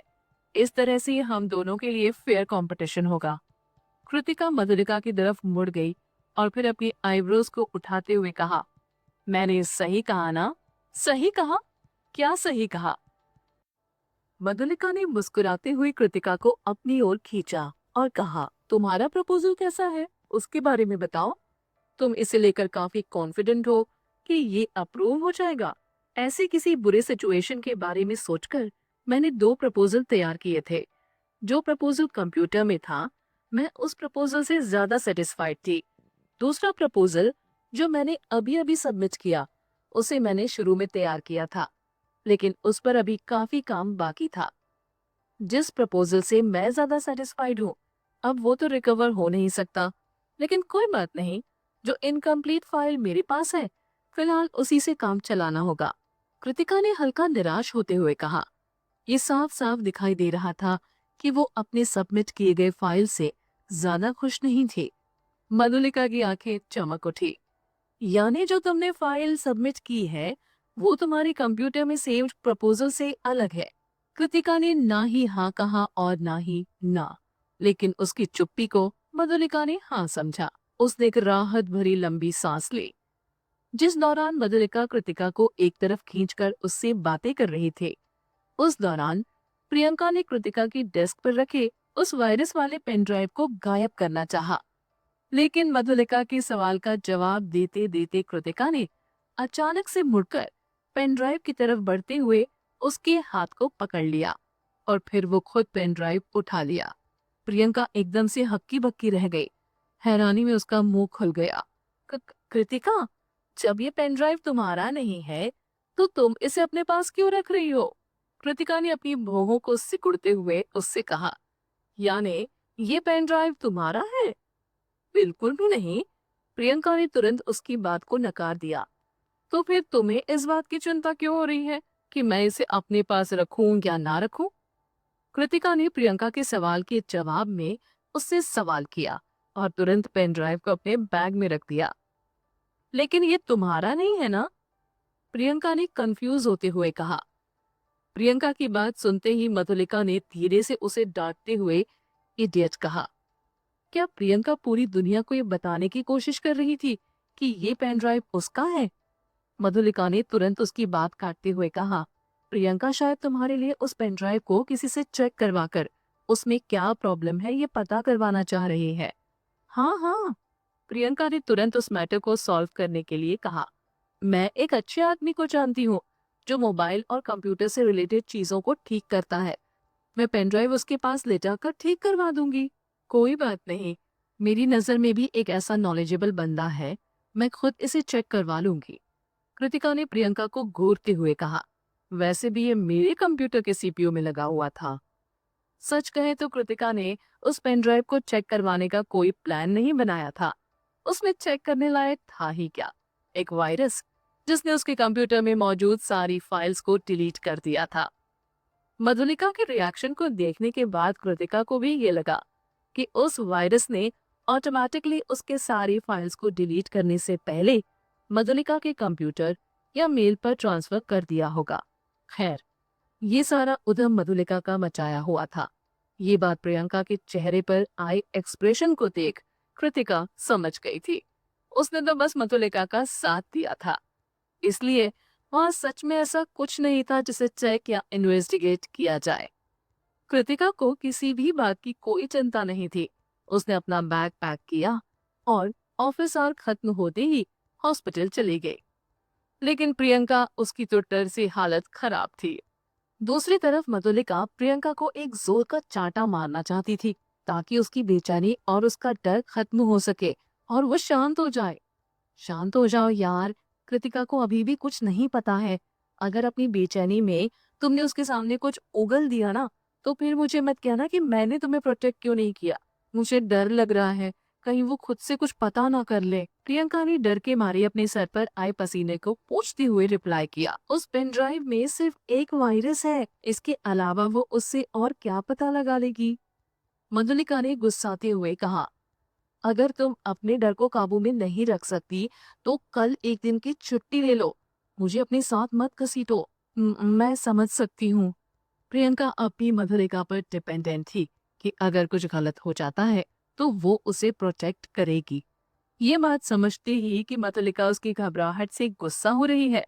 इस तरह से हम दोनों के लिए फेयर कंपटीशन होगा। कृतिका मधुलिका की तरफ मुड़ गई और फिर अपनी आईब्रोज को उठाते हुए कहा, मैंने सही कहा ना? सही कहा? क्या सही कहा? मधुलिका ने मुस्कुराते हुए कृतिका को अपनी ओर खींचा और कहा, तुम्हारा प्रपोजल कैसा है, उसके बारे में बताओ। तुम इसे लेकर काफी कॉन्फिडेंट हो कि ये अप्रूव हो जाएगा? ऐसे किसी बुरे सिचुएशन के बारे में सोचकर मैंने 2 प्रपोजल तैयार किए थे। जो प्रपोजल कंप्यूटर में था, मैं उस प्रपोजल से ज्यादा सेटिस्फाइड थी। दूसरा प्रपोजल जो मैंने अभी अभी सबमिट किया, उसे मैंने शुरू में तैयार किया था, लेकिन उस पर अभी काफी काम बाकी था। जिस प्रपोजल से मैं ज्यादा सेटिस्फाइड हूँ, अब वो तो रिकवर हो नहीं सकता, लेकिन कोई बात नहीं, जो इनकम्प्लीट फाइल मेरे पास है, फिलहाल उसी से काम चलाना होगा। कृतिका ने हल्का निराश होते हुए कहा। ये साफ साफ दिखाई दे रहा था कि वो अपने सबमिट किए गए फाइल से ज्यादा खुश नहीं थी। मधुलिका की आंखें चमक उठी। यानी जो तुमने फाइल सबमिट की है, वो तुम्हारे कंप्यूटर में सेव्ड प्रपोजल से अलग है। कृतिका ने ना ही हाँ कहा और ना ही ना, लेकिन उसकी चुप्पी को मधुलिका ने हाँ समझा। उसने एक राहत भरी लंबी सांस ली, जिस दौरान मधुलिका कृतिका को एक तरफ खींचकर उससे बातें कर रही थी। उस दौरान प्रियंका ने कृतिका की डेस्क पर रखे उस वायरस वाले पेन ड्राइव को गायब करना चाहा, लेकिन मधुलिका के सवाल का जवाब देते देते कृतिका ने अचानक से मुड़कर पेन ड्राइव की तरफ बढ़ते हुए उसके हाथ को पकड़ लिया और फिर वो खुद पेन ड्राइव उठा लिया। प्रियंका एकदम से हक्की बक्की रह गई। हैरानी में उसका मुंह खुल गया। कृतिका, जब ये पेन ड्राइव तुम्हारा नहीं है, तो तुम इसे अपने पास क्यों रख रही हो? कृतिका ने अपनी भौहों को सिकुड़ते हुए उससे कहा, यानी ये पेन ड्राइव तुम्हारा है? बिल्कुल भी नहीं। प्रियंका ने तुरंत उसकी बात को नकार दिया। तो फिर तुम्हें इस बात की चिंता क्यों हो रही है कि मैं इसे अपने पास रखूं या ना रखूं? कृतिका ने प्रियंका के सवाल के जवाब में उससे सवाल किया और तुरंत पेन ड्राइव को अपने बैग में रख दिया। लेकिन ये तुम्हारा नहीं है ना? प्रियंका ने कंफ्यूज होते हुए कहा। प्रियंका की बात सुनते ही मधुलिका ने धीरे से उसे डांटते हुए इडियट कहा। क्या प्रियंका पूरी दुनिया को ये बताने की कोशिश कर रही थी कि ये पेन ड्राइव उसका है? मधुलिका ने तुरंत उसकी बात काटते हुए कहा, प्रियंका शायद तुम्हारे लिए उस पेन ड्राइव को किसी से चेक करवाकर उसमें क्या प्रॉब्लम है ये पता करवाना चाह रही है। हाँ हाँ, प्रियंका ने तुरंत उस मैटर को सॉल्व करने के लिए कहा। मैं एक अच्छे आदमी को जानती हूँ जो मोबाइल और कंप्यूटर से रिलेटेड चीजों को ठीक करता है। मैं पेन ड्राइव उसके पास ले जाकर ठीक करवा दूंगी। कोई बात नहीं, मेरी नजर में भी एक ऐसा नॉलेजेबल बंदा है, मैं खुद इसे चेक करवा लूंगी। कृतिका ने प्रियंका को घूरते हुए कहा। वैसे भी ये मेरे कंप्यूटर के सीपीयू में लगा हुआ था। सच कहे तो कृतिका ने उस पेन ड्राइव को चेक करवाने का कोई प्लान नहीं बनाया था। उसमें चेक करने लायक था ही क्या? एक वायरस जिसने उसके कंप्यूटर में मौजूद सारी फाइल्स को डिलीट कर दिया था। मधुलिका के रिएक्शन को देखने के बाद कृतिका को भी ये लगा कि उस वायरस ने ऑटोमेटिकली उसके सारी फाइल्स को डिलीट करने से पहले मधुलिका के कंप्यूटर या मेल पर ट्रांसफर कर दिया होगा। खैर, ये सारा उधम मधुलिका का मचाया हुआ था। ये बात प्रियंका के चेहरे पर आए एक्सप्रेशन को देख कृतिका समझ गई थी। उसने तो बस मधुलिका का साथ दिया था, इसलिए वहां सच में ऐसा कुछ नहीं था जिसे चेक या इन्वेस्टिगेट किया जाए। कृतिका को किसी भी बात की कोई चिंता नहीं थी। उसने अपना बैग पैक किया और ऑफिस आवर खत्म होते ही हॉस्पिटल चली गई। लेकिन प्रियंका उसकी तो डर से हालत खराब थी। दूसरी तरफ मधुलिका प्रियंका को एक जोर का चांटा मारना चाहती थी ताकि उसकी बेचैनी और उसका डर खत्म हो सके और वो शांत हो जाए। शांत हो जाओ यार, कृतिका को अभी भी कुछ नहीं पता है। अगर अपनी बेचैनी में तुमने उसके सामने कुछ उगल दिया ना, तो फिर मुझे मत कहना कि मैंने तुम्हें प्रोटेक्ट क्यों नहीं किया। मुझे डर लग रहा है, कहीं वो खुद से कुछ पता ना कर ले। प्रियंका ने डर के मारे अपने सर पर आए पसीने को पोंछते हुए रिप्लाई किया। उस पेन ड्राइव में सिर्फ एक वायरस है, इसके अलावा वो उससे और क्या पता लगा लेगी? मधुलिका ने गुस्साते हुए कहा। अगर तुम अपने डर को काबू में नहीं रख सकती तो कल एक दिन की छुट्टी ले लो। मुझे अपने साथ मत घसीटो। मैं समझ सकती हूँ। प्रियंका अब भी मधुलिका पर डिपेंडेंट थी कि अगर कुछ गलत हो जाता है तो वो उसे प्रोटेक्ट करेगी। ये बात समझते ही कि मधुलिका उसकी घबराहट से गुस्सा हो रही है,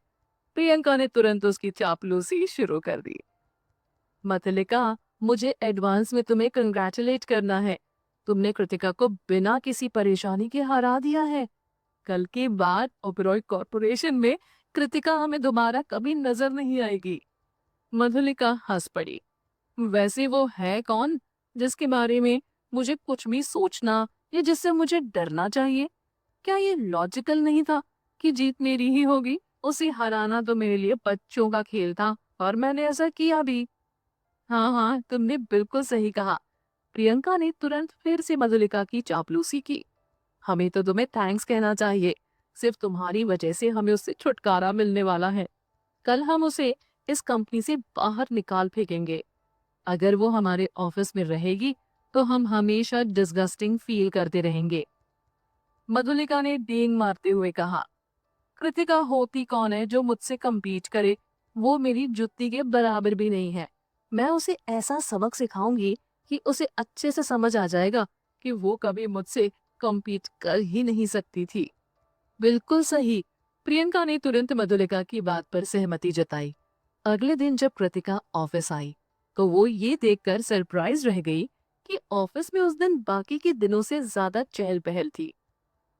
प्रियंका ने तुरंत उसकी चापलूसी शुरू कर दी। मधुलिका, मुझे एडवांस में तुम्हें कंग्रेचुलेट करना है। तुमने कृतिका को बिना किसी परेशानी के हरा दिया है। कल के बाद ओबेरॉय कॉर्पोरेशन में कृतिका हमें दोबारा कभी नजर नहीं आएगी। मधुलिका हंस पड़ी। वैसे वो है कौन जिसके बारे में मुझे कुछ भी सोचना या जिससे मुझे डरना चाहिए? क्या ये लॉजिकल नहीं था कि जीत मेरी ही होगी? उसे हराना तो मेरे लिए बच्चों का खेल था और मैंने ऐसा किया भी। हाँ हाँ, तुमने बिल्कुल सही कहा। प्रियंका ने तुरंत फिर से मधुलिका की चापलूसी की। हमें तो तुम्हें थैंक्स कहना चाहिए। सिर्फ तुम्हारी वजह से हमें उससे छुटकारा मिलने वाला है। कल हम उसे इस कंपनी से बाहर निकाल फेंकेंगे। अगर वो हमारे ऑफिस में रहेगी तो हम हमेशा डिस्गस्टिंग फील करते रहेंगे। मधुलिका ने डींग मारते हुए कहा। कृतिका होती कौन है जो मुझसे कम्पीट करे? वो मेरी जुत्ती के बराबर भी नहीं है। मैं उसे ऐसा सबक सिखाऊंगी कि उसे अच्छे से समझ आ जाएगा कि वो कभी मुझसे कम्पीट कर ही नहीं सकती थी। बिल्कुल सही। प्रियंका ने तुरंत मधुलिका की बात पर सहमति जताई। अगले दिन जब कृतिका ऑफिस आई तो वो ये देखकर सरप्राइज रह गई कि ऑफिस में उस दिन बाकी के दिनों से ज्यादा चहल पहल थी।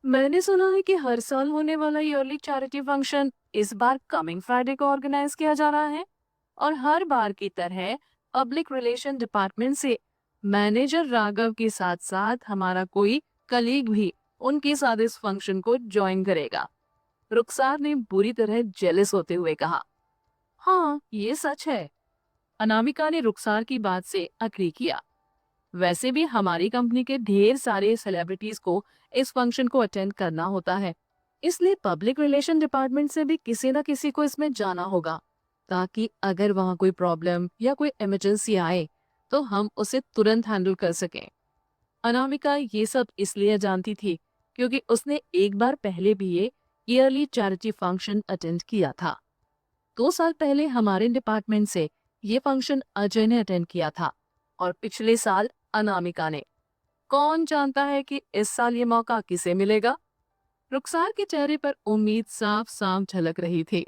मैंने सुना है कि हर साल होने वाला ईयरली चैरिटी फंक्शन इस बार कमिंग फ्राइडे को ऑर्गेनाइज किया जा रहा है और हर बार की तरह पब्लिक रिलेशन डिपार्टमेंट से मैनेजर राघव के साथ साथ हमारा कोई कलीग भी उनके साथ इस फंक्शन को ज्वाइन करेगा। रुखसार ने बुरी तरह जेलस होते हुए कहा। हाँ, ये सच है। अनामिका ने रुखसार की बात से अग्री किया। वैसे भी हमारी कंपनी के ढेर सारे सेलिब्रिटीज को इस फंक्शन को अटेंड करना होता है, इसलिए पब्लिक रिलेशन डिपार्टमेंट से भी किसी न किसी को इसमें जाना होगा ताकि अगर वहां कोई प्रॉब्लम या कोई इमरजेंसी आए तो हम उसे तुरंत हैंडल कर सकें। अनामिका ये सब इसलिए जानती थी क्योंकि उसने एक बार पहले भी ये ईयरली चैरिटी फंक्शन अटेंड किया था। 2 साल पहले हमारे डिपार्टमेंट से ये फंक्शन अजय ने अटेंड किया था और पिछले साल अनामिका ने। कौन जानता है कि इस साल ये मौका किसे मिलेगा? रुखसार के चेहरे पर उम्मीद साफ साफ झलक रही थी।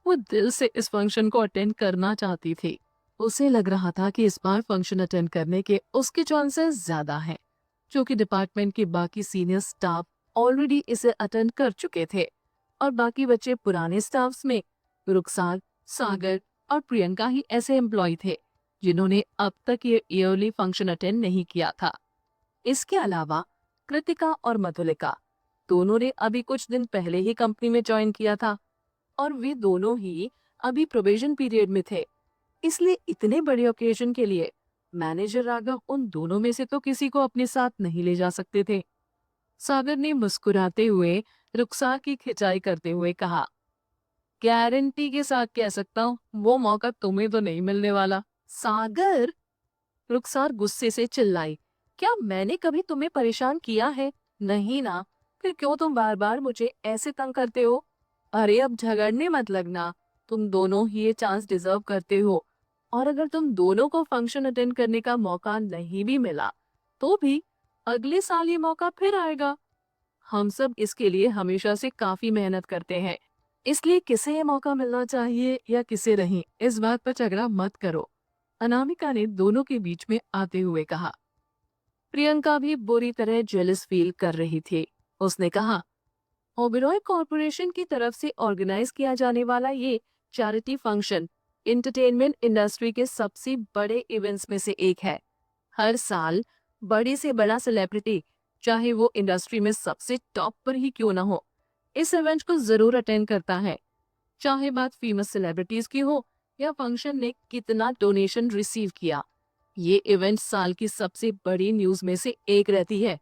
वो दिल से इस फंक्शन को अटेंड करना चाहती थी। उसे लग रहा था कि इस बार फंक्शन अटेंड करने के उसके चांसेस ज्यादा हैं, क्योंकि डिपार्टमेंट के बाकी सीनियर स्टाफ ऑलरेडी इसे अटेंड कर चुके थे और बाकी बच्चे पुराने स्टाफ्स में रुखसार, सागर और प्रियंका ही ऐसे एम्प्लॉय थे जिन्होंने अब तक ये ईयरली फंक्शन अटेंड नहीं किया था। इसके अलावा कृतिका और मधुलिका दोनों ने अभी कुछ दिन पहले ही कंपनी में ज्वाइन किया था और वे दोनों ही अभी प्रोबेशन पीरियड में थे। इसलिए इतने बड़े ओकेजन के लिए मैनेजर राघव उन दोनों में से तो किसी को अपने साथ नहीं ले जा सकते थे। सागर ने मुस्कुराते हुए रुखसार की खिंचाई करते हुए कहा, गारंटी के साथ कह सकता हूँ वो मौका तुम्हें तो नहीं मिलने वाला। सागर, रुखसार गुस्से से चिल्लाई, क्या मैंने कभी तुम्हें परेशान किया है? नहीं ना, फिर क्यों तुम बार बार मुझे ऐसे तंग करते हो? अरे अब झगड़ने मत लगना, तुम दोनों ही ये चांस डिजर्व करते हो और अगर तुम दोनों को फंक्शन अटेंड करने का मौका नहीं भी मिला तो भी अगले साल ये मौका फिर आएगा। हम सब इसके लिए हमेशा से काफी मेहनत करते हैं, इसलिए किसे ये मौका मिलना चाहिए या किसे नहीं, इस बात पर झगड़ा मत करो, अनामिका ने दोनों के बीच में आते हुए कहा। प्रियंका भी बुरी तरह जेलस फील कर रही थी। उसने कहा, ओबेरॉय कॉरपोरेशन की तरफ से ऑर्गेनाइज किया जाने वाला ये चैरिटी फंक्शन एंटरटेनमेंट इंडस्ट्री के सबसे बड़े इवेंट्स में से एक है। हर साल बड़े से बड़ा सेलिब्रिटी, चाहे वो इंडस्ट्री में सबसे टॉप पर ही क्यों ना हो, इस इवेंट को जरूर अटेंड करता है। चाहे बात फेमस सेलिब्रिटीज की हो या फंक्शन ने कितना डोनेशन रिसीव किया, ये इवेंट साल की सबसे बड़ी न्यूज में से एक रहती है।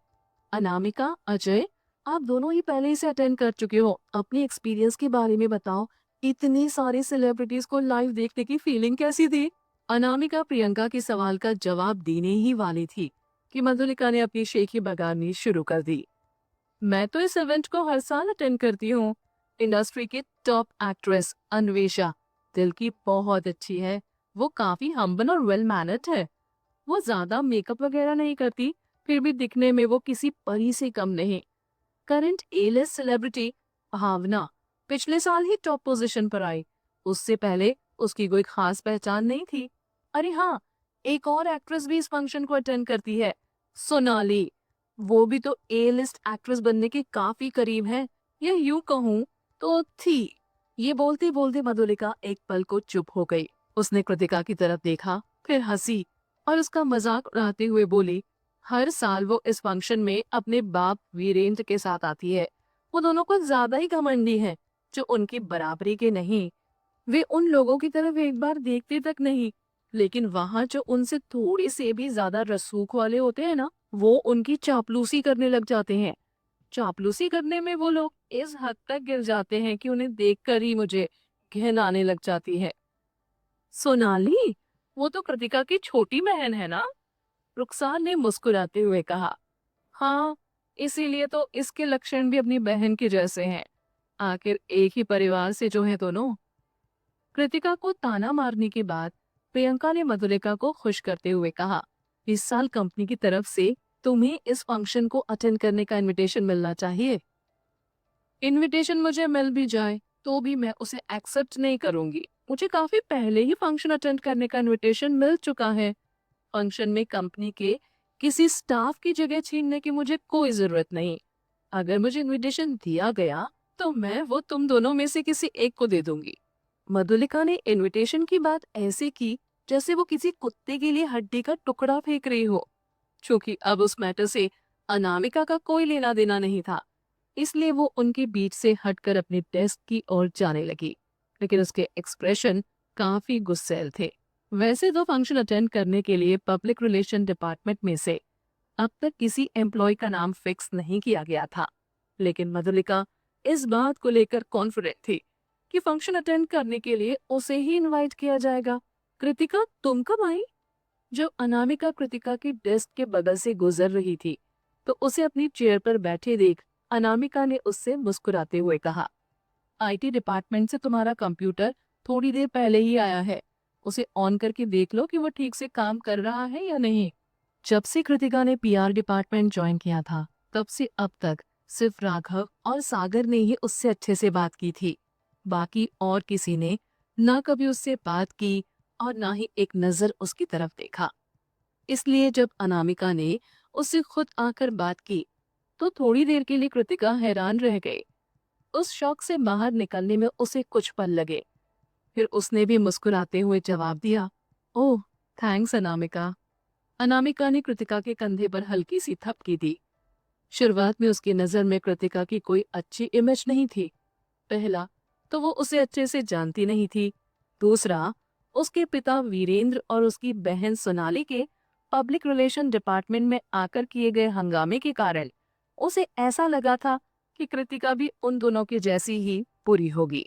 अनामिका, अजय, आप दोनों ही पहले इसे अटेंड कर चुके हो, अपने एक्सपीरियंस के बारे में बताओ। इतनी सारी सेलिब्रिटीज को लाइव देखने की फीलिंग कैसी थी? अनामिका प्रियंका के सवाल का जवाब देने ही वाली थी कि मधुलिका ने अपनी शेखी बगानी शुरू कर दी। मैं तो इस इवेंट को हर साल अटेंड करती हूँ। इंडस्ट्री की टॉप एक्ट्रेस अन्वेषा दिल की बहुत अच्छी है। वो काफी हम्बल और वेल मैनर्ड है। वो ज्यादा मेकअप वगैरह नहीं करती, फिर भी दिखने में वो किसी परी से कम नहीं। करंट ए-लिस्ट सेलिब्रिटी भावना पिछले साल ही टॉप पोजीशन पर आई। उससे पहले उसकी कोई खास पहचान नहीं थी। अरे हाँ, एक और एक्ट्रेस भी इस फंक्शन को अटेंड करती है, सोनाली। वो भी तो ए-लिस्ट एक्ट्रेस बनने के काफी करीब है, या यूं कहूँ तो थी। ये बोलते बोलते मधुलिका एक पल को चुप हो गई। उसने कृतिका की तरफ देखा, फिर हंसी और उसका मजाक उड़ाते हुए बोली, हर साल वो इस फंक्शन में अपने बाप वीरेंद्र के साथ आती है। वो दोनों को ज्यादा ही घमंडी है, जो उनकी बराबरी के नहीं। वे उन लोगों की तरफ एक बार देखते तक नहीं, लेकिन वहाँ जो उनसे थोड़ी से भी ज्यादा रसूख वाले होते हैं ना, वो उनकी चापलूसी करने लग जाते हैं। चापलूसी करने में वो लोग इस हद तक गिर जाते हैं कि उन्हें देखकर ही मुझे घिन आने लग जाती है। सोनाली, वो तो कृतिका की छोटी बहन है ना? रुखसार ने मुस्कुराते हुए कहा, हाँ, इसीलिए तो इसके लक्षण भी अपनी बहन के जैसे हैं। आखिर एक ही परिवार से जो है दोनों। कृतिका को ताना मारने के बाद प्रियंका ने मधुलिका को खुश करते हुए कहा, इस साल कंपनी की तरफ से तुम्हें इस फंक्शन को अटेंड करने का इनविटेशन मिलना चाहिए। इनविटेशन मुझे मिल भी जाए तो भी मैं उसे एक्सेप्ट नहीं करूंगी। मुझे काफी पहले ही फंक्शन अटेंड करने का इनविटेशन मिल चुका है। फंक्शन में कंपनी के किसी स्टाफ की जगह छीनने की मुझे कोई जरूरत नहीं। अगर मुझे इनविटेशन दिया गया तो मैं वो तुम दोनों में से किसी एक को दे दूंगी। मधुलिका ने इनविटेशन की बात ऐसे की जैसे वो किसी कुत्ते के लिए हड्डी का टुकड़ा फेंक रही हो। क्योंकि अब उस मैटर से अनामिका का कोई लेना देना नहीं था, इसलिए वो उनके बीच से हटकर अपने डेस्क की ओर जाने लगी, लेकिन उसके एक्सप्रेशन काफी गुस्सैल थे। वैसे तो फंक्शन अटेंड करने के लिए पब्लिक रिलेशन डिपार्टमेंट में से अब तक किसी एम्प्लॉय का नाम फिक्स नहीं किया गया था, लेकिन मधुलिका इस बात को लेकर कॉन्फिडेंट थी कि फंक्शन अटेंड करने के लिए उसे ही इनवाइट किया जाएगा। कृतिका, तुम कब आई? जब अनामिका कृतिका की डेस्क के बगल से गुजर रही थी तो उसे अपनी चेयर पर बैठे देख अनामिका ने उससे मुस्कुराते हुए कहा, आईटी डिपार्टमेंट से तुम्हारा कंप्यूटर थोड़ी देर पहले ही आया है, उसे ऑन करके देख लो कि वो ठीक से काम कर रहा है या नहीं। जब से कृतिका ने पीआर डिपार्टमेंट ज्वाइन किया था, तब से अब तक सिर्फ राघव और सागर ने ही उससे अच्छे से बात की थी। बाकी और किसी ने ना कभी उससे बात की और ना ही एक नजर उसकी तरफ देखा। इसलिए जब अनामिका ने उससे खुद आकर बात की, तो थोड़ी देर के लिए कृतिका हैरान रह गई। उस शौक से बाहर निकलने में उसे कुछ पल लगे। फिर उसने भी मुस्कुराते हुए जवाब दिया, ओह थैंक्स अनामिका। अनामिका ने कृतिका के कंधे पर हल्की सी थपकी दी। शुरुआत में उसकी नजर में कृतिका की कोई अच्छी इमेज नहीं थी। पहला तो वो उसे अच्छे से जानती नहीं थी। दूसरा, उसके पिता वीरेंद्र और उसकी बहन सोनाली के पब्लिक रिलेशन डिपार्टमेंट में आकर किए गए हंगामे के कारण उसे ऐसा लगा था कि कृतिका भी उन दोनों की जैसी ही बुरी होगी।